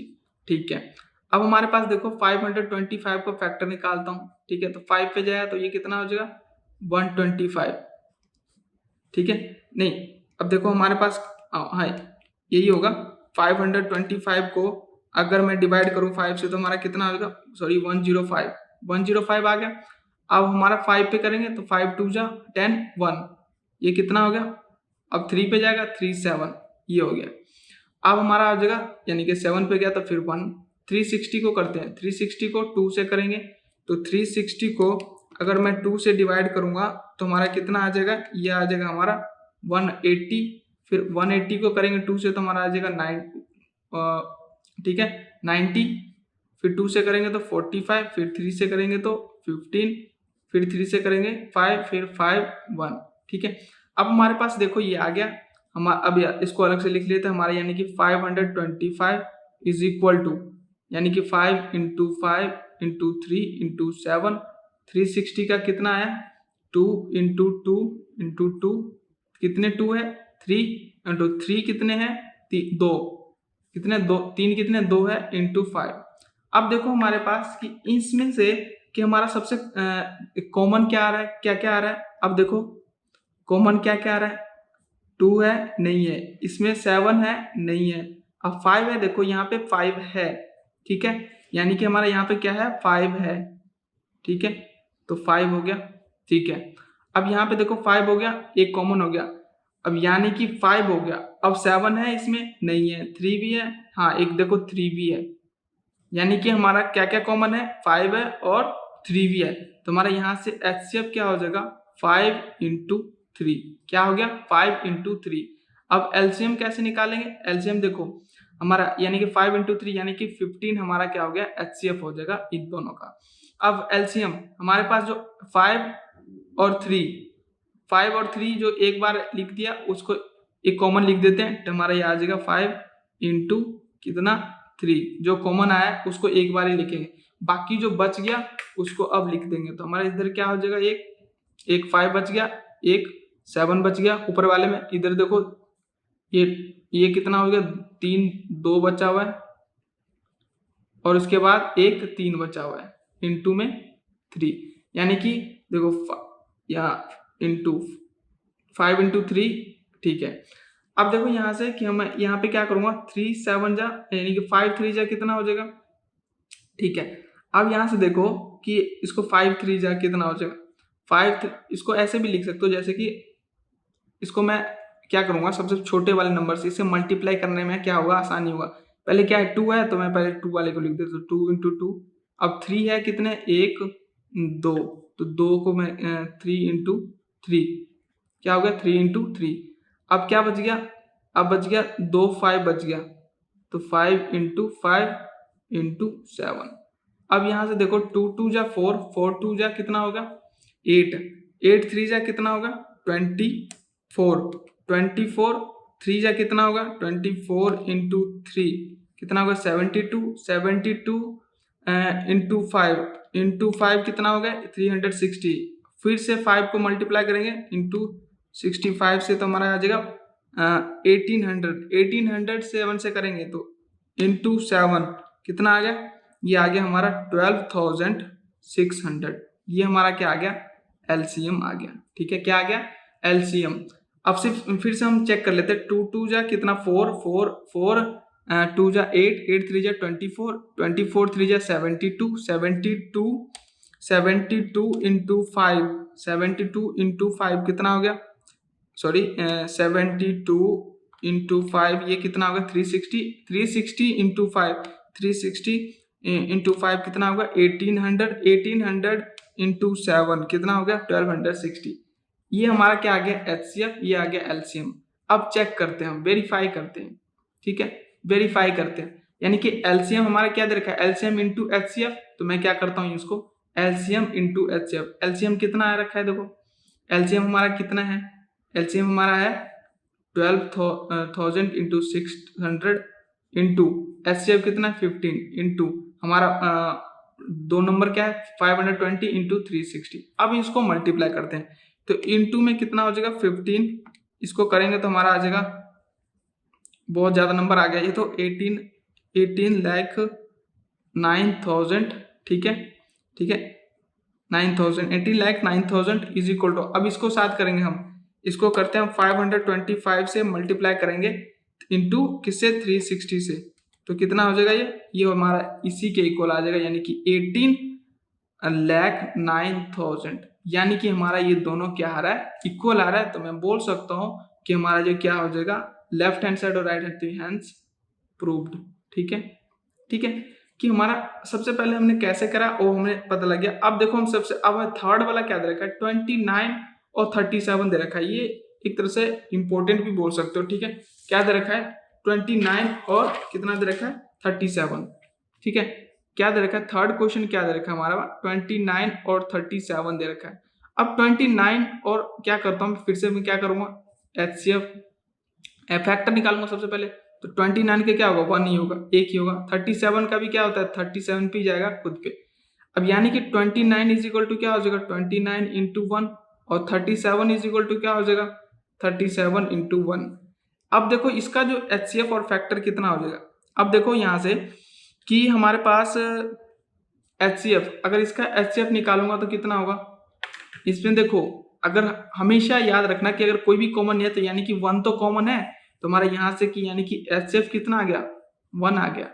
ठीक है। अब हमारे पास देखो 525 का फैक्टर निकालता हूं, ठीक है। तो 5 पे जाएगा तो ये कितना हो जाएगा 125, ठीक है। नहीं, अब देखो हमारे पास हाँ यही होगा, 525 को अगर मैं डिवाइड करूं 5 से तो हमारा कितना आ जाएगा, सॉरी 105 आ गया। अब हमारा 5 पे करेंगे तो 5 2 जा 10 1, ये कितना हो गया। अब 3 पे जाएगा 3 7, ये हो गया। अब हमारा आ जाएगा यानी कि 7 पे गया तो फिर 1, 360 को करते हैं, 360 को 2 से करेंगे तो 360 को अगर मैं 2 से डिवाइड करूंगा तो हमारा कितना आ जाएगा, ये आ जाएगा हमारा 180, फिर 180 को करेंगे 2 से तो हमारा आ जाएगा 9, ठीक है 90, फिर 2 से करेंगे तो 45, फिर 3 से करेंगे तो 15, फिर 3 से करेंगे 5, फिर 5 1, ठीक है। अब हमारे पास देखो ये आ गया हमारा, अब इसको अलग से लिख लेते हैं हमारा, यानी कि 525 इज इक्वल टू, यानी कि 5 इंटू 5 इंटू 3 इंटू 7, 360 का कितना आया 2 इंटू 2 इंटू 2, कितने 2 है 3 इंटू 3 कितने हैं 2, कितने 2 3 कितने 2 है इंटू 5। अब देखो हमारे पास कि इसमें से कि हमारा सबसे कॉमन क्या आ रहा है, क्या क्या आ रहा है। अब देखो कॉमन क्या क्या आ रहा है, 2 है नहीं है, इसमें 7 है नहीं है, अब 5 है, देखो यहाँ पे 5 है, ठीक है। यानी कि हमारा यहाँ पे क्या है 5 है, ठीक है। तो 5 हो गया, ठीक है। अब यहाँ पे देखो 5 हो गया, एक कॉमन हो गया, अब यानी कि 5 हो गया। अब 7 है इसमें नहीं है, 3 भी है, हाँ एक देखो 3 भी है, यानी कि हमारा क्या क्या कॉमन है 5 है और 3 भी है। तो हमारा यहाँ से एचसीएफ क्या हो जाएगा 5 इंटू 3, क्या हो गया 5 इंटू 3। अब एलसीएम कैसे निकालेंगे, एलसीएम देखो हमारा यानी कि 5 इंटू 3 यानी कि 15 हमारा क्या हो गया एचसीएफ हो जाएगा इन दोनों का। अब एलसीएम हमारे पास जो 5 और 3 जो एक बार लिख दिया उसको एक कॉमन लिख देते हैं, तो हमारा ये आ जाएगा 5 इंटू कितना 3, जो कॉमन आया उसको एक बार ही लिखेंगे, बाकी जो बच गया उसको अब लिख देंगे। तो हमारा इधर क्या हो जाएगा, एक 5 बच गया, एक 7 बच गया ऊपर वाले में। इधर देखो ये कितना हो गया 3 2 बचा हुआ है, और उसके बाद एक 3 बचा हुआ है इंटू में 3, यानी कि देखो यहाँ इंटू 5 इंटू 3, ठीक है। अब देखो यहाँ से कि हम यहाँ पे क्या करूंगा 3 7 जा यानी कि 5 3 जा कितना हो जाएगा, ठीक है। अब यहाँ से देखो कि इसको 5 3 जा कितना हो जाएगा 5, इसको ऐसे भी लिख सकते हो जैसे कि इसको मैं क्या करूंगा सबसे छोटे वाले नंबर से इसे मल्टीप्लाई करने में क्या होगा आसानी होगा। पहले क्या है 2 है तो मैं पहले 2 वाले को लिख देता हूँ 2 इंटू 2। अब 3 है कितने 1 2, तो 2 को मैं 3 इंटू 3 क्या हो गया 3 इंटू 3। अब क्या बच गया, अब बच गया 2 5 बच गया, तो 5 इंटू 5 इंटू 7। अब यहाँ से देखो 2 2 जा 4 4 2 जा कितना होगा 8, 8 3 जा कितना होगा 24, 24 3 जा कितना होगा 24 इंटू 3 कितना होगा 72, 72 इंटू 5 कितना होगा 360, फिर से 5 को मल्टीप्लाई करेंगे इंटू 65 से तो हमारा आ जाएगा 1800, 1800 7 से करेंगे तो इंटू 7 कितना आ गया, ये आ गया हमारा 12,600। ये हमारा क्या आ गया एलसीएम आ गया। ठीक है, क्या आ गया एलसीएम। अब सिर्फ फिर से हम चेक कर लेते हैं, 2 2 जा कितना 4 4 4 2 जा 8 8 3 जा 24 24 3 जा 72 72 72 इंटू 5 72 इंटू 5 कितना हो गया, सॉरी 72 इंटू 5 ये कितना होगा 360, 360 इंटू 5 360 इंटू 5 कितना होगा 1800, 1800 इंटू 7 कितना हो गया 1260। ये हमारा क्या आ गया एचसीएफ, ये आ गया एलसीएम। अब चेक करते हैं, हम वेरीफाई करते हैं। ठीक है, वेरीफाई करते हैं, यानी कि एलसीएम हमारा क्या दे रखा है एलसीएम इंटू एचसीएफ। तो मैं क्या करता हूँ इसको एलसीएम इंटू एचसीएफ। एलसीएम कितना आ रखा है, देखो एलसीएम हमारा कितना है, एलसीएम हमारा है 12,000 इंटू 600 इंटू एचसीएफ कितना 15 इंटू हमारा 2 नंबर क्या है 520 इंटू 360। अब इसको मल्टीप्लाई करते हैं तो इंटू में कितना हो जाएगा 15, इसको करेंगे तो हमारा आ जाएगा बहुत ज्यादा नंबर आ गया, ये तो 18 लाख 9,000। ठीक है, ठीक है 9,000, 18 लाख 9,000 इज इक्वल टू, अब इसको साथ करेंगे हम, इसको करते हैं हम 525 से मल्टीप्लाई करेंगे इंटू किससे 360 से, तो कितना हो जाएगा ये हमारा इसी के इक्वल आ जाएगा, यानी कि 18 लाख 9,000। यानी कि हमारा ये दोनों क्या आ रहा है इक्वल आ रहा है। तो मैं बोल सकता हूँ कि हमारा जो क्या हो जाएगा लेफ्ट हैंड साइड और राइट हैंड प्रूव्ड। ठीक है, ठीक है कि हमारा सबसे पहले हमने कैसे करा वो हमें पता लग गया। अब देखो हम सबसे अब थर्ड वाला क्या दे रखा है 29 और 37 दे रखा है, ये एक तरह से इंपॉर्टेंट भी बोल सकते हो। ठीक है, क्या दे रखा है 29 और कितना दे रखा है 37। ठीक है, क्या दे रखा है थर्ड क्वेश्चन क्या दे रखा है हमारा 29 और 37 दे रखा है। अब 29 और क्या करता हूँ फिर से मैं क्या करूंगा एचसीएफ फैक्टर निकालूंगा सबसे पहले, तो 29 के क्या होगा 1 ही होगा, एक ही होगा। 37 का भी क्या होता है 37 पे जाएगा खुद पे। अब यानी कि 29 इज इक्वल टू क्या हो जाएगा 29 इंटू 1 और 37 इज इक्वल टू क्या हो जाएगा 37 इंटू 1। अब देखो इसका जो एचसीएफ और फैक्टर कितना हो जाएगा। अब देखो यहाँ से कि हमारे पास एचसीएफ, अगर इसका एचसीएफ निकालूंगा तो कितना होगा, इसमें देखो अगर हमेशा याद रखना कि अगर कोई भी कॉमन नहीं है तो यानी कि 1 तो कॉमन है, तो हमारा यहाँ से कि यानी कि एचसीएफ कितना आ गया 1 आ गया।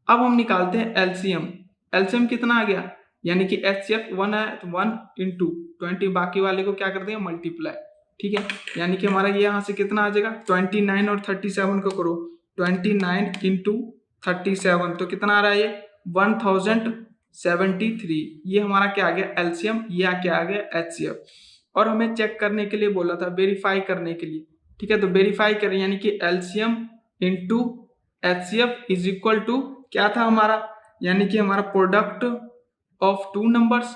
अब हम निकालते हैं एलसीएम, एलसीएम कितना आ गया यानी कि एचसीएफ 1 है तो 1 इंटू 20, बाकी वाले को क्या कर देंगे मल्टीप्लाई। ठीक है, यानी कि हमारा ये यहाँ से कितना आ जाएगा 29 और 37 को करो 29 इंटू 37 तो कितना आ रहा है ये 1073। ये हमारा क्या आ गया एलसीएम, ये क्या आ गया एचसीएफ। और हमें चेक करने के लिए बोला था वेरीफाई करने के लिए। ठीक है, तो वेरीफाई करें यानी कि LCM into HCF is equal to क्या था हमारा, यानी कि हमारा product of two numbers,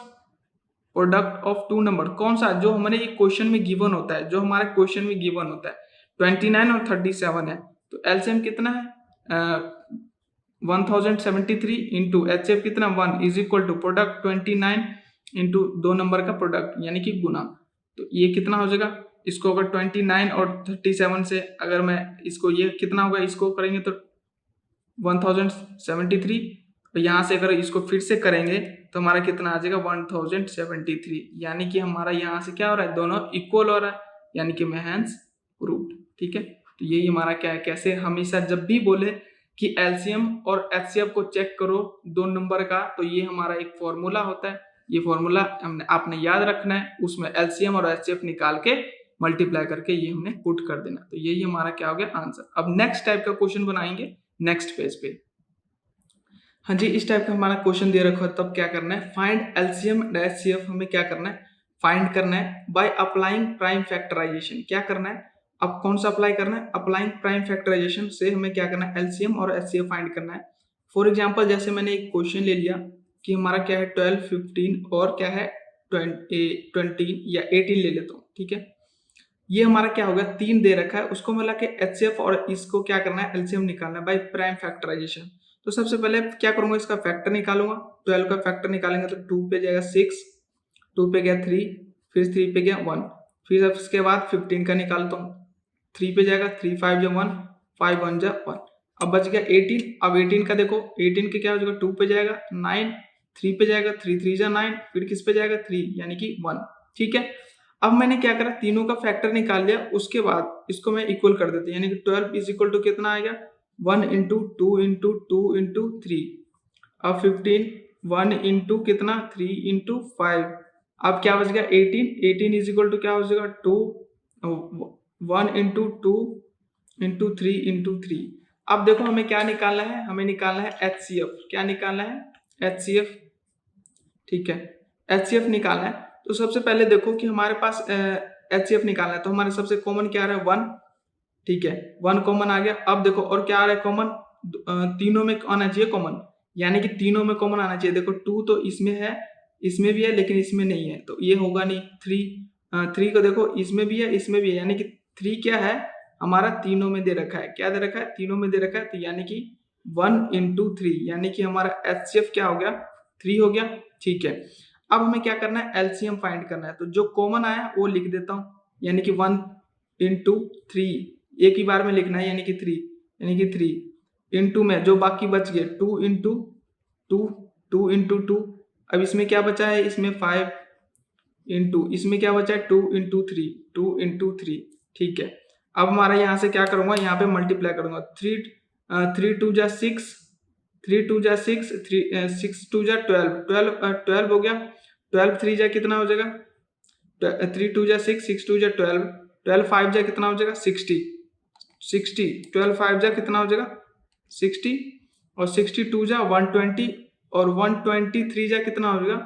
product of two number कौन सा जो हमारे ये क्वेश्चन में गिवन होता है, जो हमारे क्वेश्चन में गिवन होता है 29 और 37 है। तो एलसीएम कितना है 1073 इंटू एचसीएफ कितना 1 is equal to product 29 into 2 number का प्रोडक्ट यानी कि गुना। तो ये कितना हो जाएगा, इसको अगर 29 और 37 से अगर मैं इसको ये कितना होगा इसको करेंगे तो 1073, और यहाँ से अगर इसको फिर से करेंगे तो हमारा कितना आ जाएगा 1073। यानी कि हमारा यहाँ से क्या हो रहा है दोनों इक्वल हो रहा है, यानी कि मैं हैंस प्रूव्ड। ठीक है, तो यही हमारा क्या है, कैसे हमेशा जब भी बोले कि एलसीएम और एचसीएफ को चेक करो 2 नंबर का, तो ये हमारा एक फॉर्मूला होता है, ये फॉर्मूला आपने याद रखना है, उसमें एलसीएम और एचसीएफ निकाल के मल्टीप्लाई करके ये हमने पुट कर देना। तो यही हमारा क्या हो गया आंसर। अब नेक्स्ट टाइप का क्वेश्चन बनाएंगे नेक्स्ट पेज पे। हाँ जी, इस टाइप का हमारा क्वेश्चन दे रखा है, तब क्या करना है फाइंड एलसीएम एंड एचसीएफ, हमें क्या करना है फाइंड करना है बाय अप्लाइंग प्राइम फैक्टराइजेशन। क्या करना है, अब कौन सा अप्लाई करना है अप्लाइंग प्राइम फैक्टराइजेशन से हमें क्या करना है एलसीएम और एचसीएफ फाइंड करना है। फॉर एग्जांपल जैसे मैंने एक क्वेश्चन ले लिया कि हमारा क्या है 12 15 और क्या है 20 या 18 ले लेता हूँ, ठीक है। ये हमारा क्या होगा, 3 दे रखा है, उसको मिला के एचसीएफ और इसको क्या करना है, एलसीएम निकालना है बाय प्राइम फैक्टराइजेशन। तो सबसे पहले क्या करूंगा, इसका फैक्टर निकालूंगा। 12 का फैक्टर निकालेंगे तो 2 पे जाएगा 6, 2 पे गया 3, फिर 3 पे गया 1, फिर इसके बाद 15 का निकालता हूँ, 3 पे जाएगा 3 5 जा 1, 5 1 जा 1, अब बच गया 18। अब 18 का देखो, 18 के क्या हो जाएगा, 2 पे जाएगा 9, 3 पे जाएगा 3 3 जा 9, फिर किस पे जाएगा 3 यानी कि 1, ठीक है। अब मैंने क्या करा, तीनों का फैक्टर निकाल लिया, उसके बाद इसको मैं इक्वल कर देता हूं, यानी कि 12 इज इक्वल टू कितना आएगा, 1 इंटू 2 इंटू 2 इंटू 3। अब 15 1 इंटू कितना, 3 इंटू 5। अब क्या बच गया 18, 18 इज इक्वल टू क्या हो जाएगा 2 1 इंटू 2 इंटू 3 इंटू 3। अब देखो हमें क्या निकालना है, हमें निकालना है एचसीएफ। क्या निकालना है, एचसीएफ, ठीक है, एचसीएफ निकालना है। तो सबसे पहले देखो कि हमारे पास एचसीएफ निकालना है, तो हमारे सबसे कॉमन क्या आ रहा है, 1, ठीक है, 1 कॉमन आ गया। अब देखो और क्या आ रहा है कॉमन, तीनों में आना चाहिए कॉमन, यानी कि तीनों में कॉमन आना चाहिए। देखो 2 तो इसमें है, इसमें भी है, लेकिन इसमें नहीं है, तो ये होगा नहीं। 3 को देखो इसमें भी है, इसमें भी है, यानी कि 3 क्या है हमारा, तीनों में दे रखा है। क्या दे रखा है, तीनों में दे रखा है, तो यानी कि 1 इंटू 3, यानी कि हमारा एचसीएफ क्या हो गया, 3 हो गया, ठीक है। अब हमें क्या करना है, एलसीएम फाइंड करना है, तो जो कॉमन आया वो लिख देता हूँ, यानी कि 1 इंटू 3, एक ही बार में लिखना है, यानी कि 3, यानी कि 3 इंटू में जो बाकी बच गए 2 इंटू 2, 2 इंटू 2। अब इसमें क्या बचा है, इसमें 5 इंटू, इसमें क्या बचा है 2 इंटू 3, 2 इंटू 3, ठीक है। अब हमारा यहाँ से क्या करूंगा, यहाँ पे मल्टीप्लाई करूंगा, 3 2 जा 6, 3 2 जा 6, 6 2 जा 12 हो गया, 12 3 जा कितना हो जाएगा, 3 2 जा 6, 6 2 जा 12, 12 5 जा कितना हो जाएगा 60, 12 5 जा कितना हो जाएगा 60, और 62 जा 120, और 123 जा कितना हो जाएगा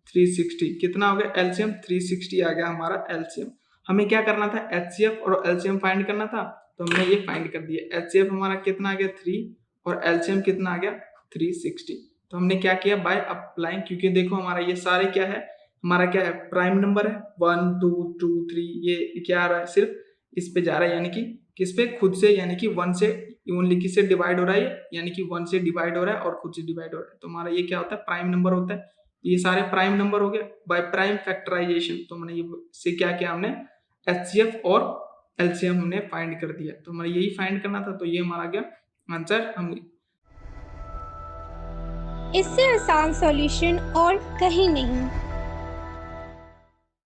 360, कितना हो गया एलसीएम 360 आ गया हमारा एलसीएम। हमें क्या करना था, एचसीएफ और एलसीएम फाइंड करना था, तो हमने ये फाइंड कर दिया। एचसीएफ हमारा कितना आ गया 3, और एलसीएम कितना आ गया 360। तो हमने क्या किया, बाय अप्लाइंग, क्योंकि देखो हमारा ये सारे क्या है, हमारा क्या है, प्राइम नंबर है, 1 2 2 3, ये क्या आ रहा है, सिर्फ इस पे जा रहा है, यानी कि किस पे, खुद से, यानी कि 1 से ओनली किससे डिवाइड हो रहा है, यानी कि 1 से डिवाइड हो रहा है और खुद से डिवाइड हो रहा है। तो हमारा ये क्या होता है, प्राइम नंबर होता है। ये सारे प्राइम नंबर हो गए बाय प्राइम फैक्टराइजेशन। तो मैंने ये से क्या किया, हमने एचसीएफ और एलसीएम हमने फाइंड कर दिया। तो हमारा यही फाइंड करना था, तो ये हमारा गया आंसर। हम इससे आसान सॉल्यूशन और कहीं नहीं।